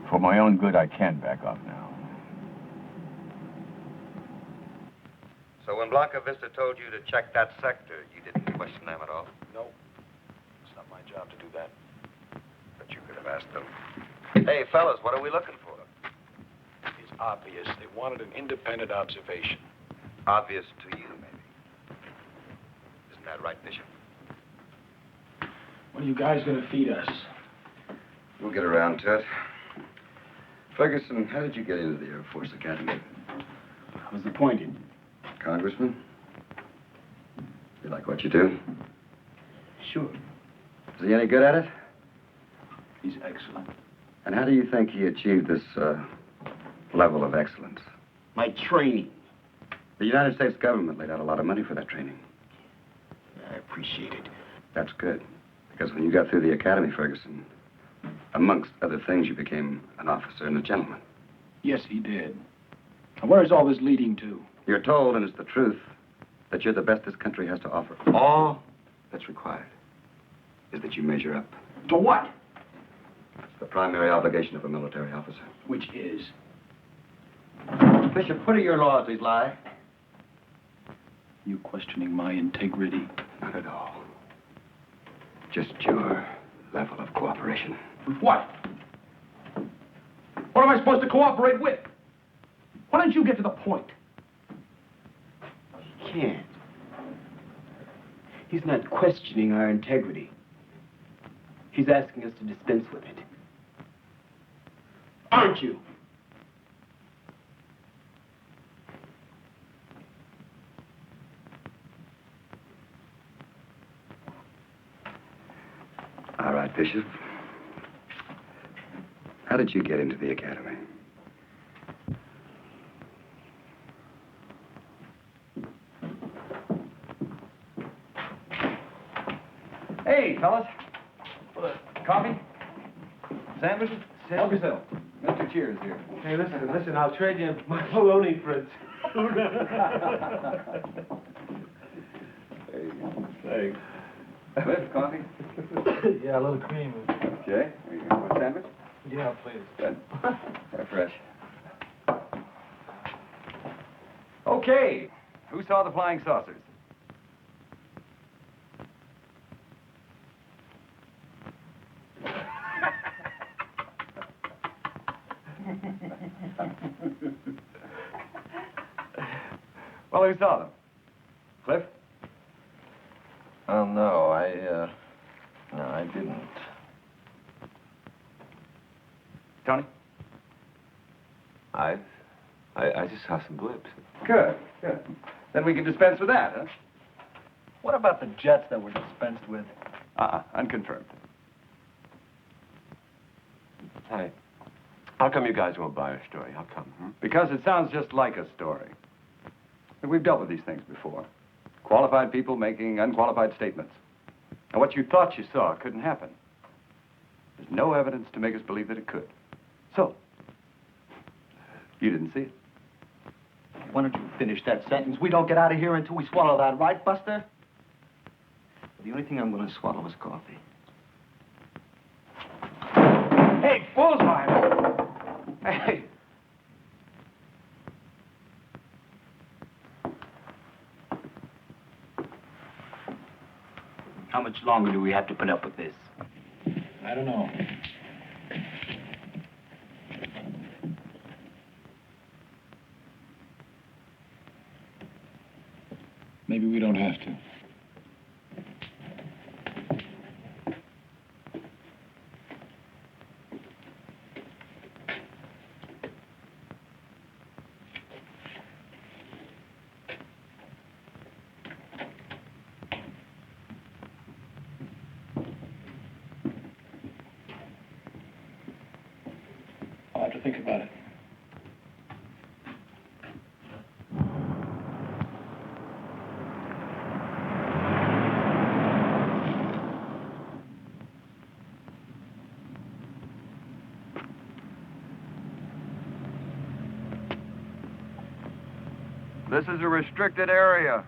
For my own good, I can't back off now. So when Blanca Vista told you to check that sector, you didn't question them at all? No. It's not my job to do that. But you could have asked them. Hey, fellas, what are we looking for? It's obvious. They wanted an independent observation. Obvious to you, maybe. Isn't that right, Bishop? When are you guys going to feed us? We'll get around to it. Ferguson, how did you get into the Air Force Academy? I was appointed. Congressman? You like what you do? Sure. Is he any good at it? He's excellent. And how do you think he achieved this level of excellence? My training. The United States government laid out a lot of money for that training. I appreciate it. That's good. Because when you got through the academy, Ferguson, amongst other things, you became an officer and a gentleman. Yes, he did. And where is all this leading to? You're told, and it's the truth, that you're the best this country has to offer. All that's required is that you measure up. To what? It's the primary obligation of a military officer. Which is? Bishop, what are your loyalties lie? You questioning my integrity? Not at all. Just your level of cooperation. With what? What am I supposed to cooperate with? Why don't you get to the point? He can't. He's not questioning our integrity. He's asking us to dispense with it. Aren't you? All right, Bishop. How did you get into the academy? Hey, fellas. Coffee? Sandwiches? Help yourself. Mr. Cheers here. Hey, listen, I'll trade you my bologna for it. Thanks. Cliff, coffee? Yeah, a little cream. Okay. Are you going to a sandwich? Yeah, please. Good. They're fresh. Okay. Who saw the flying saucers? Well, who saw them? Cliff? Oh, no, I didn't. Tony? I just saw some blips. Good, good. Then we can dispense with that, huh? What about the jets that were dispensed with? Unconfirmed. Hey, how come you guys won't buy our story? How come? Because it sounds just like a story. We've dealt with these things before. Qualified people making unqualified statements. And what you thought you saw couldn't happen. There's no evidence to make us believe that it could. So, you didn't see it. Why don't you finish that sentence? We don't get out of here until we swallow that, right, Buster? The only thing I'm going to swallow is coffee. Hey, bullseye! Hey! How much longer do we have to put up with this? I don't know. Maybe we don't have to. I'll have to think about it. This is a restricted area.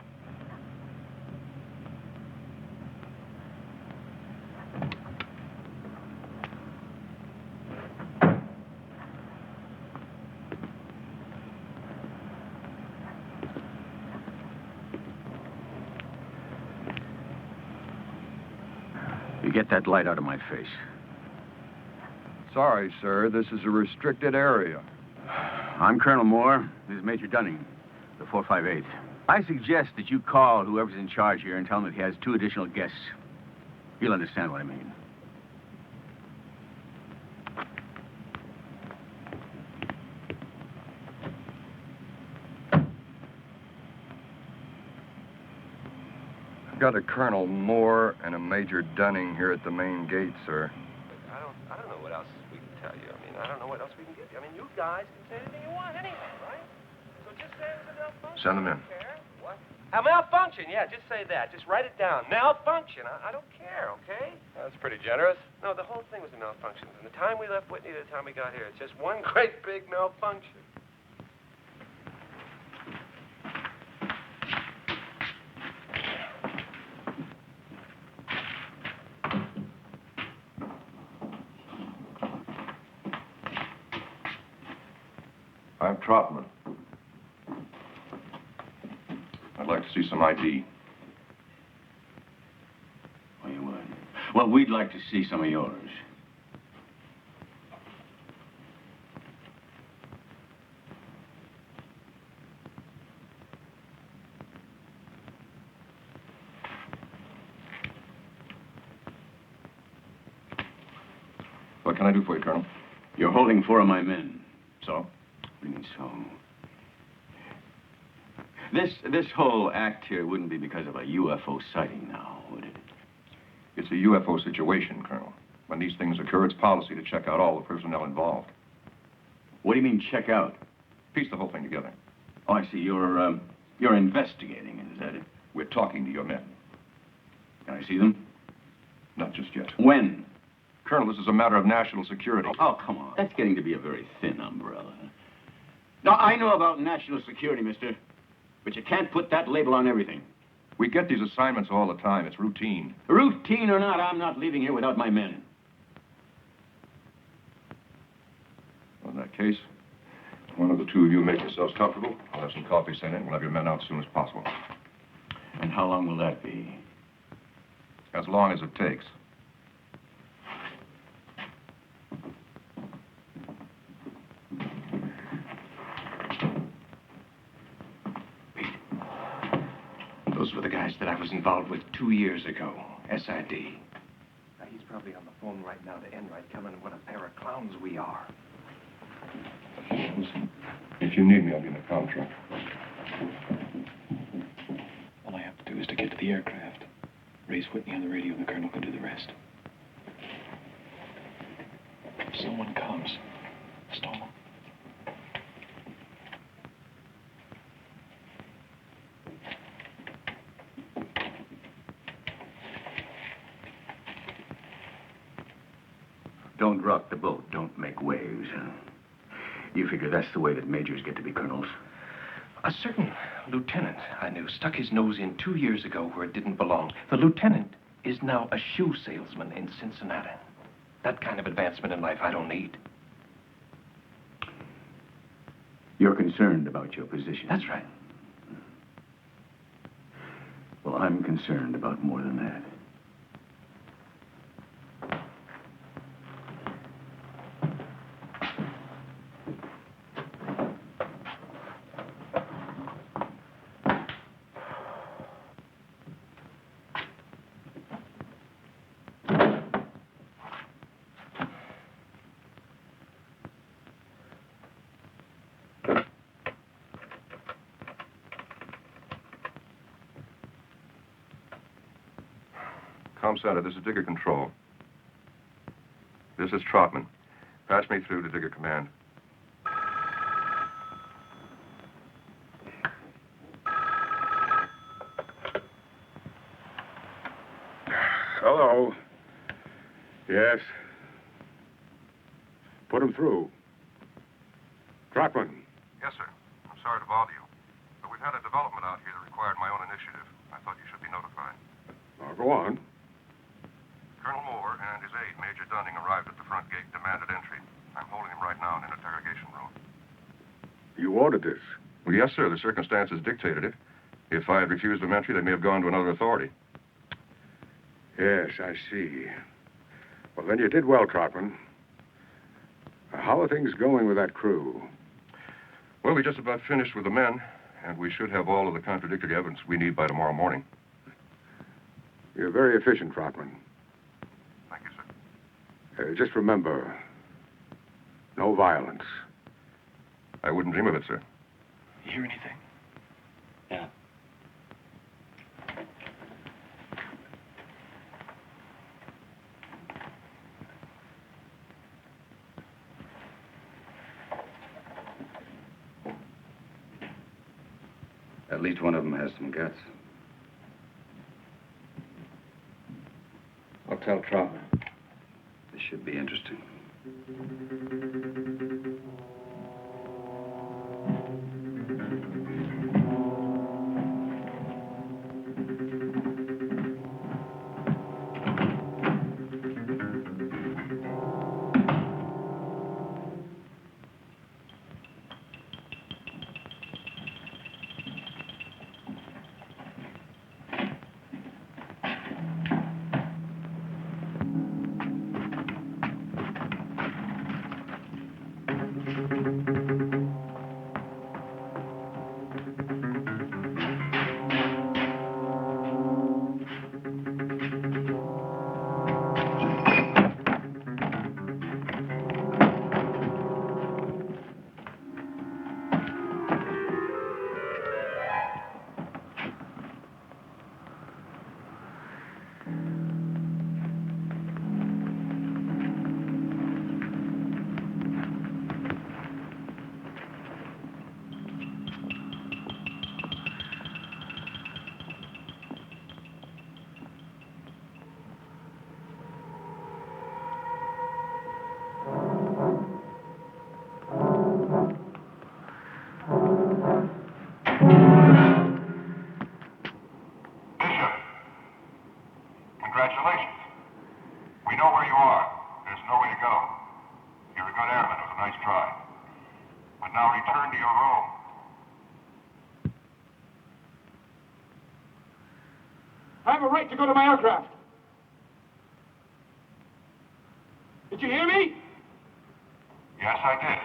You get that light out of my face. Sorry, sir. This is a restricted area. I'm Colonel Moore. This is Major Dunning, the 458th. I suggest that you call whoever's in charge here and tell him that he has 2 additional guests. You'll understand what I mean. I've got a Colonel Moore and a Major Dunning here at the main gate, sir. I don't know what else we can tell you. I mean, I don't know what else we can give you. I mean, you guys can say anything you want anyway, right? So just say it was a malfunction. Send them in. What? A malfunction, yeah, just say that. Just write it down. Malfunction. I don't care, okay? That's pretty generous. No, the whole thing was a malfunction. From the time we left Whitney to the time we got here, it's just one great big malfunction. I'm Trotman. I'd like to see some ID. Oh, you would? Well, we'd like to see some of yours. What can I do for you, Colonel? You're holding 4 of my men. So? What do you mean, so? This whole act here wouldn't be because of a UFO sighting now, would it? It's a UFO situation, Colonel. When these things occur, it's policy to check out all the personnel involved. What do you mean, check out? Piece the whole thing together. Oh, I see. You're investigating, is that it? We're talking to your men. Can I see them? Not just yet. When? Colonel, this is a matter of national security. Oh, come on. That's getting to be a very thin umbrella. Now, I know about national security, mister, but you can't put that label on everything. We get these assignments all the time. It's routine. Routine or not, I'm not leaving here without my men. Well, in that case, one of the 2 of you make yourselves comfortable. I'll have some coffee sent in. We'll have your men out as soon as possible. And how long will that be? As long as it takes. Those were the guys that I was involved with 2 years ago. SID. Now, he's probably on the phone right now to Enright, telling him what a pair of clowns we are. If you need me, I'll be in the comm truck. All I have to do is to get to the aircraft. Raise Whitney on the radio, and the colonel can do the rest. If someone comes, stall them. Don't rock the boat. Don't make waves. You figure that's the way that majors get to be colonels? A certain lieutenant I knew stuck his nose in 2 years ago where it didn't belong. The lieutenant is now a shoe salesman in Cincinnati. That kind of advancement in life I don't need. You're concerned about your position. That's right. Well, I'm concerned about more than that. Comm Center, this is Digger Control. This is Trotman. Patch me through to Digger Command. Hello. Yes. Put him through. Trotman. Yes, sir. I'm sorry to bother you. But we've had a development out here that required my own initiative. I thought you should be notified. Now, go on. Colonel Moore and his aide, Major Dunning, arrived at the front gate, demanded entry. I'm holding him right now in an interrogation room. You ordered this. Well, yes, sir. The circumstances dictated it. If I had refused them entry, they may have gone to another authority. Yes, I see. Well, then you did well, Trotman. How are things going with that crew? Well, we just about finished with the men, and we should have all of the contradictory evidence we need by tomorrow morning. You're very efficient, Trotman. Thank you, sir. Just remember, no violence. I wouldn't dream of it, sir. You hear anything? Yeah. At least one of them has some guts. I'll tell Trotman. This should be interesting. Congratulations. We know where you are. There's nowhere to go. You're a good airman. It was a nice try. But now return to your room. I have a right to go to my aircraft. Did you hear me? Yes, I did.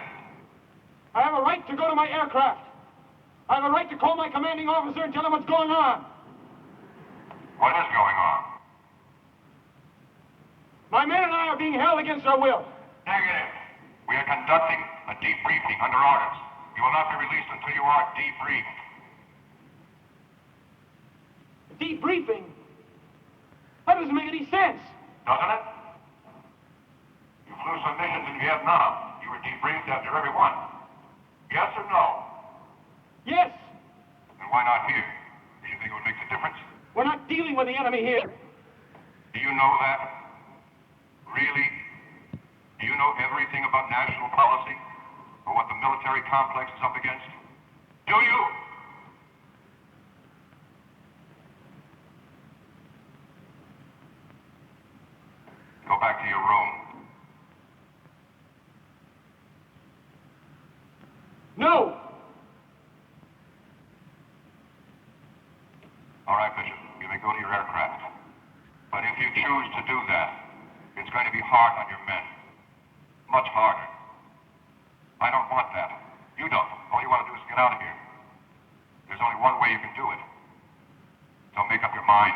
I have a right to go to my aircraft. I have a right to call my commanding officer and tell him what's going on. What is going on? My men and I are being held against our will. Negative. We are conducting a debriefing under orders. You will not be released until you are debriefed. Debriefing? That doesn't make any sense. Doesn't it? You flew some missions in Vietnam. You were debriefed after every one. Yes or no? Yes. Then why not here? Do you think it would make a difference? We're not dealing with the enemy here. Do you know that? Really? Do you know everything about national policy? Or what the military complex is up against? Do you? Go back to your room. No! All right, Bishop. You may go to your aircraft. But if you choose to do that, it's going to be hard on your men. Much harder. I don't want that. You don't. All you want to do is get out of here. There's only one way you can do it. So make up your mind.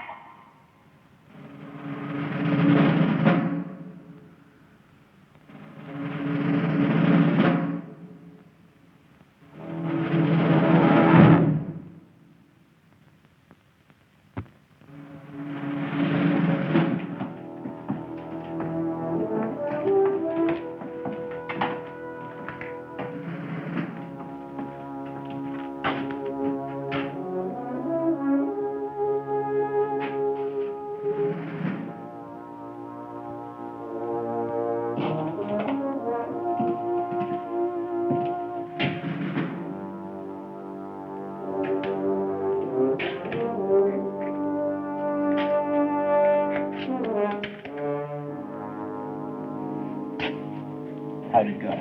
How'd it go?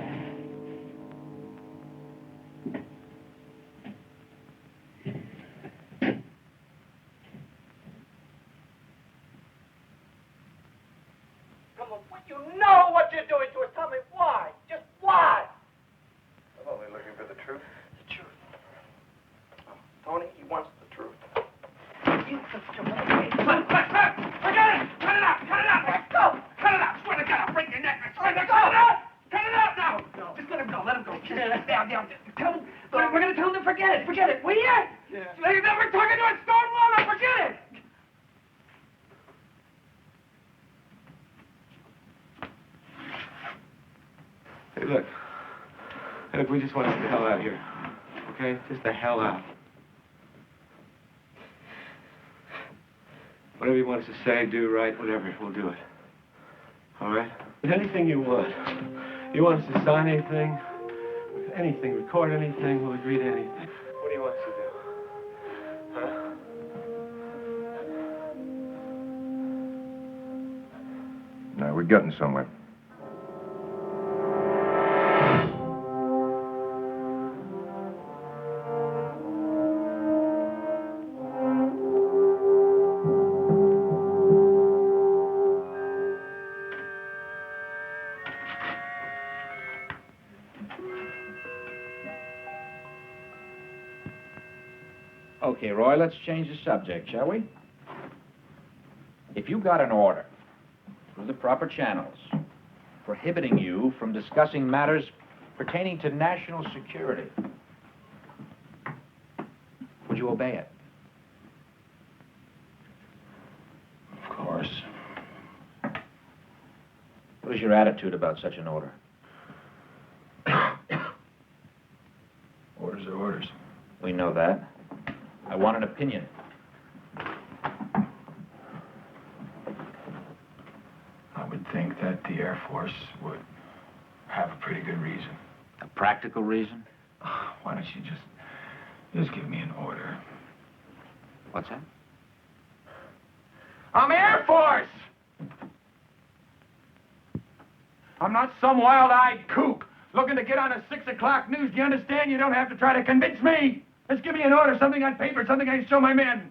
Come on, you know what you're doing to us. Tell me why. Just why? I'm only looking for the truth. The truth. Oh, Tony, he wants the truth. Forget it! Cut it out! Cut it out! Let's go! Cut it out! Swear to God, I'll break your neck. Cut it out! Cut it out now! No. Just let him go. Let him go. Down. Tell him. We're going to tell him to forget it. Forget it. Will you? Yeah. We're talking to a stone wall. Now forget it. Hey, look. Look, we just want to get the hell out of here. Okay? Just the hell out. Whatever you want us to say, do, write, whatever, we'll do it. All right? Anything you want. You want us to sign anything? Anything, record anything, we'll agree to anything. What do you want us to do? Huh? Now, we're getting somewhere. Okay, Roy, let's change the subject, shall we? If you got an order through the proper channels prohibiting you from discussing matters pertaining to national security, would you obey it? Of course. What is your attitude about such an order? Orders are orders. We know that. I want an opinion. I would think that the Air Force would have a pretty good reason. A practical reason? Why don't you just give me an order? What's that? I'm Air Force! I'm not some wild-eyed kook looking to get on a 6 o'clock news. Do you understand? You don't have to try to convince me. Just give me an order, something on paper, something I can show my men.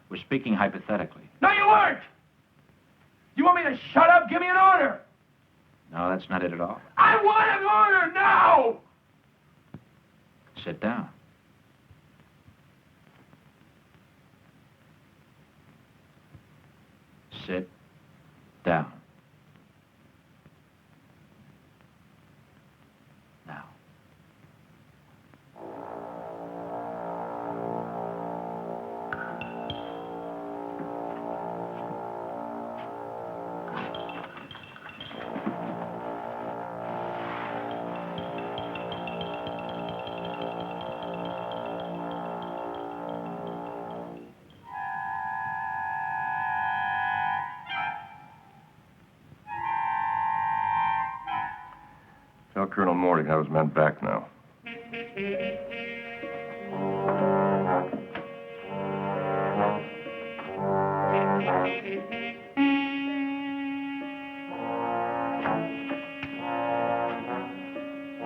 We're speaking hypothetically. No, you weren't! You want me to shut up? Give me an order! No, that's not it at all. I want an order now! Sit down. Sit down. Now. Tell Colonel Moore to have his men back now.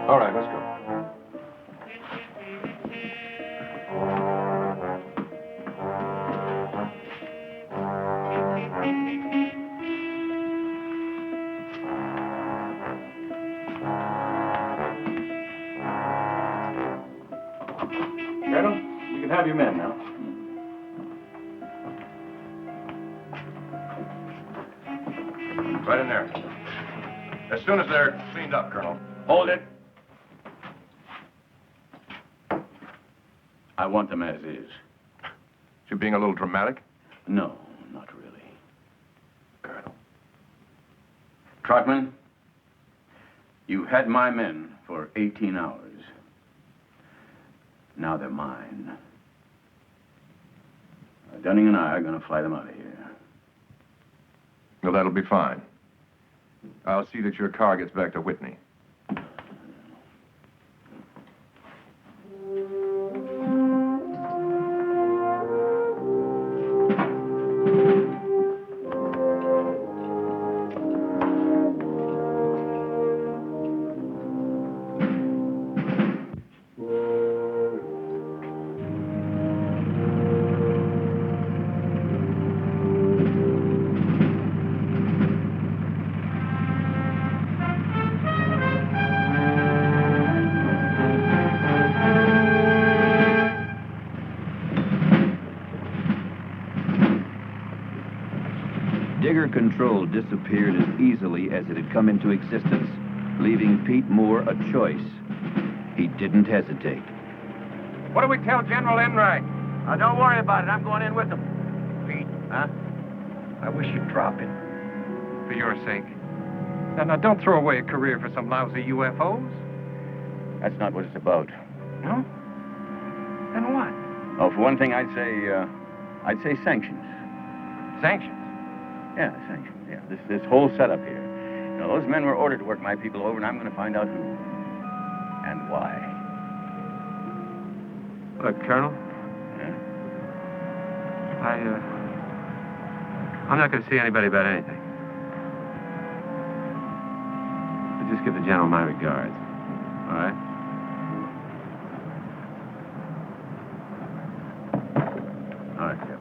All right, let's go. Colonel, you can have your men now. Right in there. As soon as they're cleaned up, Colonel. Hold it. I want them as is. You being a little dramatic? No, not really. Colonel. Trotman, you had my men for 18 hours. Now they're mine. Dunning and I are going to fly them out of here. Well, that'll be fine. I'll see that your car gets back to Whitney. Digger Control disappeared as easily as it had come into existence, leaving Pete Moore a choice. He didn't hesitate. What do we tell General Enright? Don't worry about it. I'm going in with them. Pete, Huh? I wish you'd drop it. For your sake. Now, don't throw away a career for some lousy UFOs. That's not what it's about. No? Then what? Oh, for one thing, I'd say sanctions. Sanctions? Yeah, sanctions. Yeah, this whole setup here. You know, those men were ordered to work my people over, and I'm going to find out who and why. Look, Colonel. Yeah? I'm not going to see anybody about anything. But just give the general my regards. All right? All right, Captain.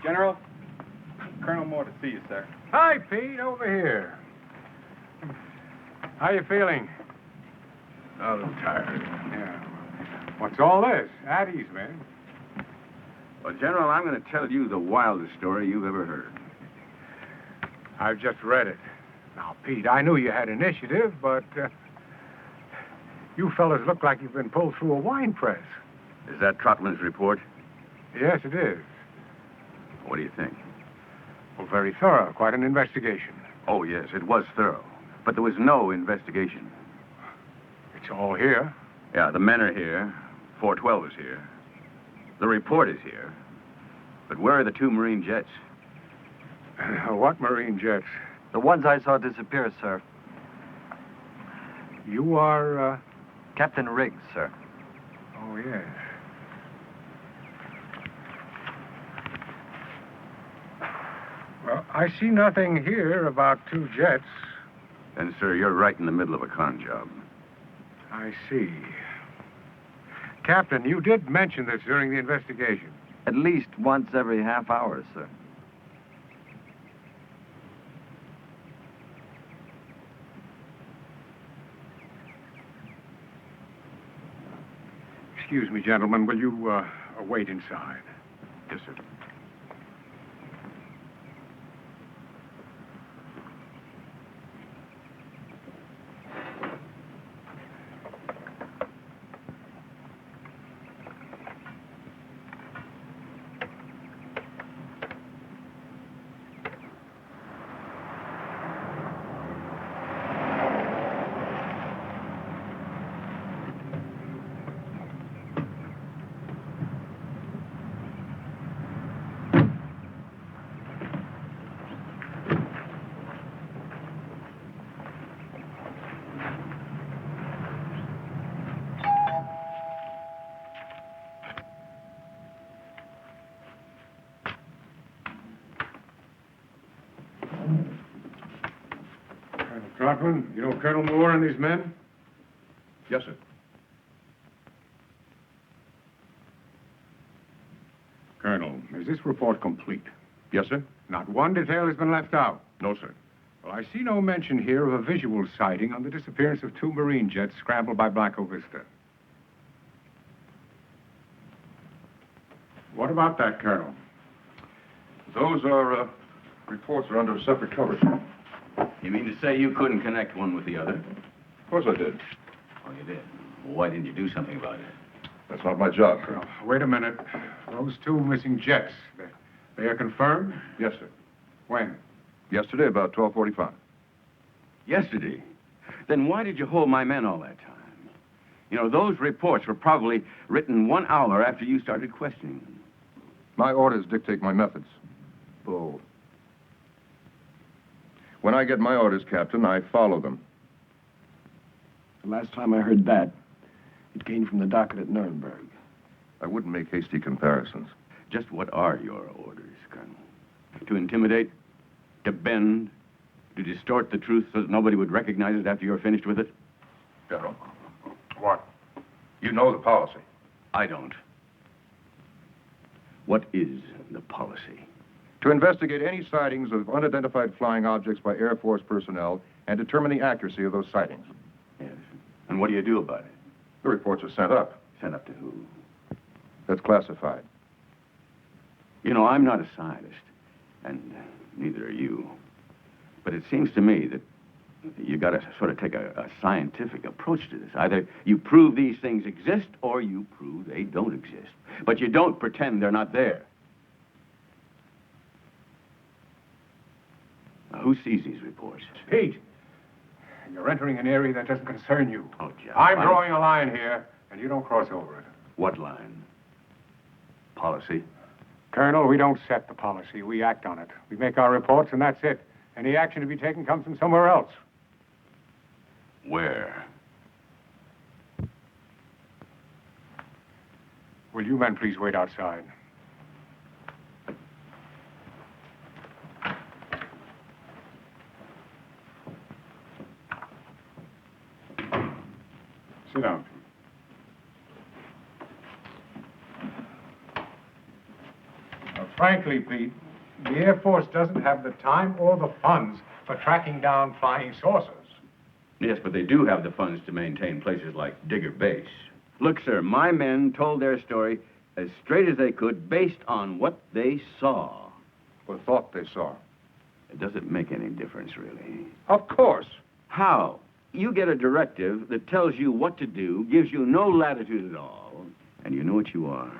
General, Colonel Moore to see you, sir. Hi, Pete. Over here. How you feeling? A little tired. Yeah. What's all this? At ease, man. Well, General, I'm going to tell you the wildest story you've ever heard. I've just read it. Now, Pete, I knew you had initiative, but you fellas look like you've been pulled through a wine press. Is that Trotman's report? Yes, it is. What do you think? Well, very thorough. Quite an investigation. Oh, yes, it was thorough. But there was no investigation. It's all here. Yeah, the men are here. 412 is here. The report is here. But where are the 2 Marine jets? What Marine jets? The ones I saw disappear, sir. You are, Captain Riggs, sir. Oh, yes. Well, I see nothing here about 2 jets. Then, sir, you're right in the middle of a con job. I see. Captain, you did mention this during the investigation. At least once every half hour, sir. Excuse me, gentlemen. Will you wait inside? Yes, sir. Trotman, you know Colonel Moore and these men? Yes, sir. Colonel, is this report complete? Yes, sir. Not one detail has been left out. No, sir. Well, I see no mention here of a visual sighting on the disappearance of 2 Marine jets scrambled by Blanco Vista. What about that, Colonel? Those are, reports are under separate covers. You mean to say you couldn't connect one with the other? Of course I did. Oh, you did? Well, why didn't you do something about it? That's not my job, Colonel. Wait a minute. Those 2 missing jets, they are confirmed? Yes, sir. When? Yesterday, about 12:45. Yesterday? Then why did you hold my men all that time? You know, those reports were probably written 1 hour after you started questioning them. My orders dictate my methods. Bull. When I get my orders, Captain, I follow them. The last time I heard that, it came from the docket at Nuremberg. I wouldn't make hasty comparisons. Just what are your orders, Colonel? To intimidate? To bend? To distort the truth so that nobody would recognize it after you're finished with it? General. What? You know the policy. I don't. What is the policy? To investigate any sightings of unidentified flying objects by Air Force personnel and determine the accuracy of those sightings. Yes. And what do you do about it? The reports are sent up. Sent up to who? That's classified. You know, I'm not a scientist, and neither are you. But it seems to me that you got to sort of take a scientific approach to this. Either you prove these things exist, or you prove they don't exist. But you don't pretend they're not there. Now, who sees these reports? Pete, you're entering an area that doesn't concern you. Oh, John. I'm drawing a line here, and you don't cross over it. What line? Policy? Colonel, we don't set the policy. We act on it. We make our reports, and that's it. Any action to be taken comes from somewhere else. Where? Will you men please wait outside? Sit down. Now, frankly, Pete, the Air Force doesn't have the time or the funds for tracking down flying saucers. Yes, but they do have the funds to maintain places like Digger Base. Look, sir, my men told their story as straight as they could based on what they saw. Or thought they saw. It doesn't make any difference, really. Of course. How? You get a directive that tells you what to do, gives you no latitude at all, and you know what you are.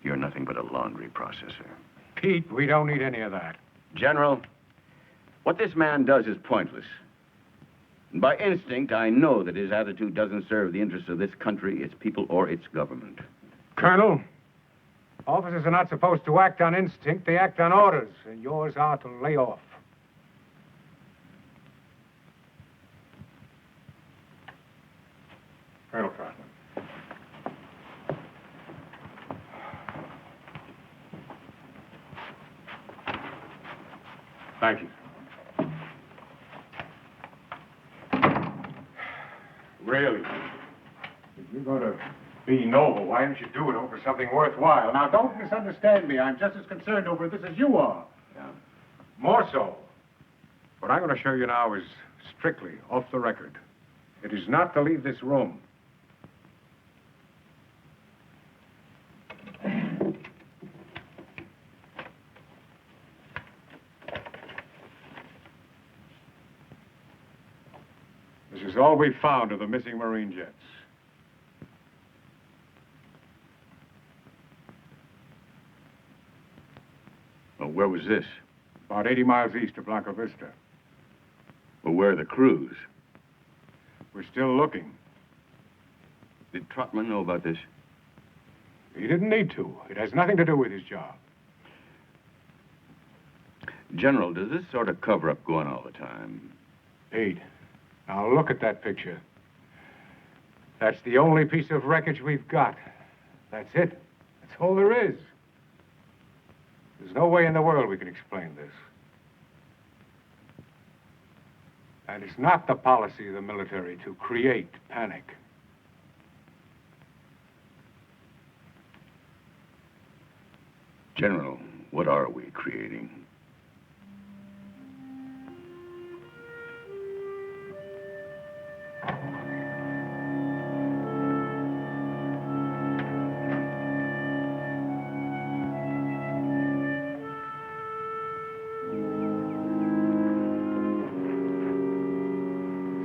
You're nothing but a laundry processor. Pete, we don't need any of that. General, what this man does is pointless. And by instinct, I know that his attitude doesn't serve the interests of this country, its people, or its government. Colonel, officers are not supposed to act on instinct. They act on orders, and yours are to lay off. Colonel Trotman. Thank you. Really? If you're going to be noble, why don't you do it over something worthwhile? Now, don't misunderstand me. I'm just as concerned over this as you are. Yeah. More so. What I'm going to show you now is strictly off the record. It is not to leave this room. This is all we found of the missing Marine jets. Well, where was this? About 80 miles east of Blanco Vista. Well, where are the crews? We're still looking. Did Trotman know about this? He didn't need to. It has nothing to do with his job. General, does this sort of cover-up go on all the time? Pete, now look at that picture. That's the only piece of wreckage we've got. That's it. That's all there is. There's no way in the world we can explain this. And it's not the policy of the military to create panic. General, what are we creating?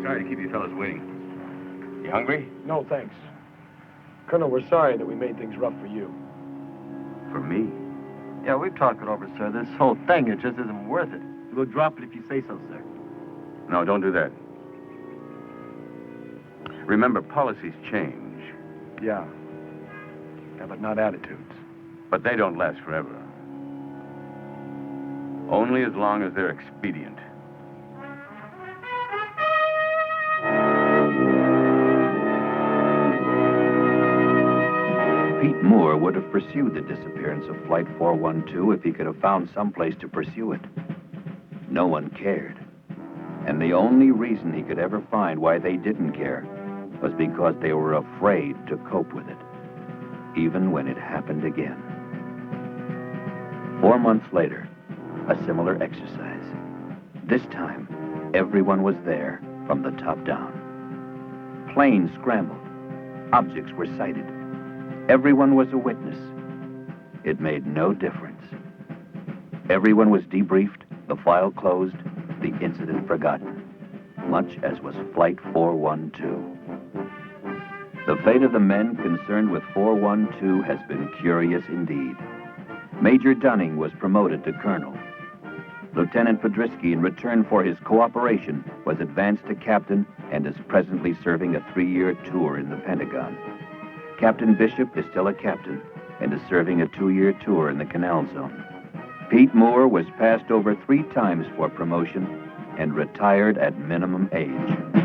Sorry to keep you fellas waiting. You hungry? No, thanks. Colonel, we're sorry that we made things rough for you. For me? Yeah, we've talked it over, sir. This whole thing, it just isn't worth it. We'll drop it if you say so, sir. No, don't do that. Remember, policies change. Yeah. Yeah, but not attitudes. But they don't last forever. Only as long as they're expedient. Pete Moore would have pursued the disappearance of Flight 412 if he could have found some place to pursue it. No one cared. And the only reason he could ever find why they didn't care was because they were afraid to cope with it, even when it happened again. 4 months later, a similar exercise. This time, everyone was there from the top down. Planes scrambled. Objects were sighted. Everyone was a witness. It made no difference. Everyone was debriefed, the file closed, the incident forgotten, much as was Flight 412. The fate of the men concerned with 412 has been curious indeed. Major Dunning was promoted to colonel. Lieutenant Podrisky, in return for his cooperation, was advanced to captain and is presently serving a 3-year tour in the Pentagon. Captain Bishop is still a captain and is serving a 2-year tour in the Canal Zone. Pete Moore was passed over 3 times for promotion and retired at minimum age.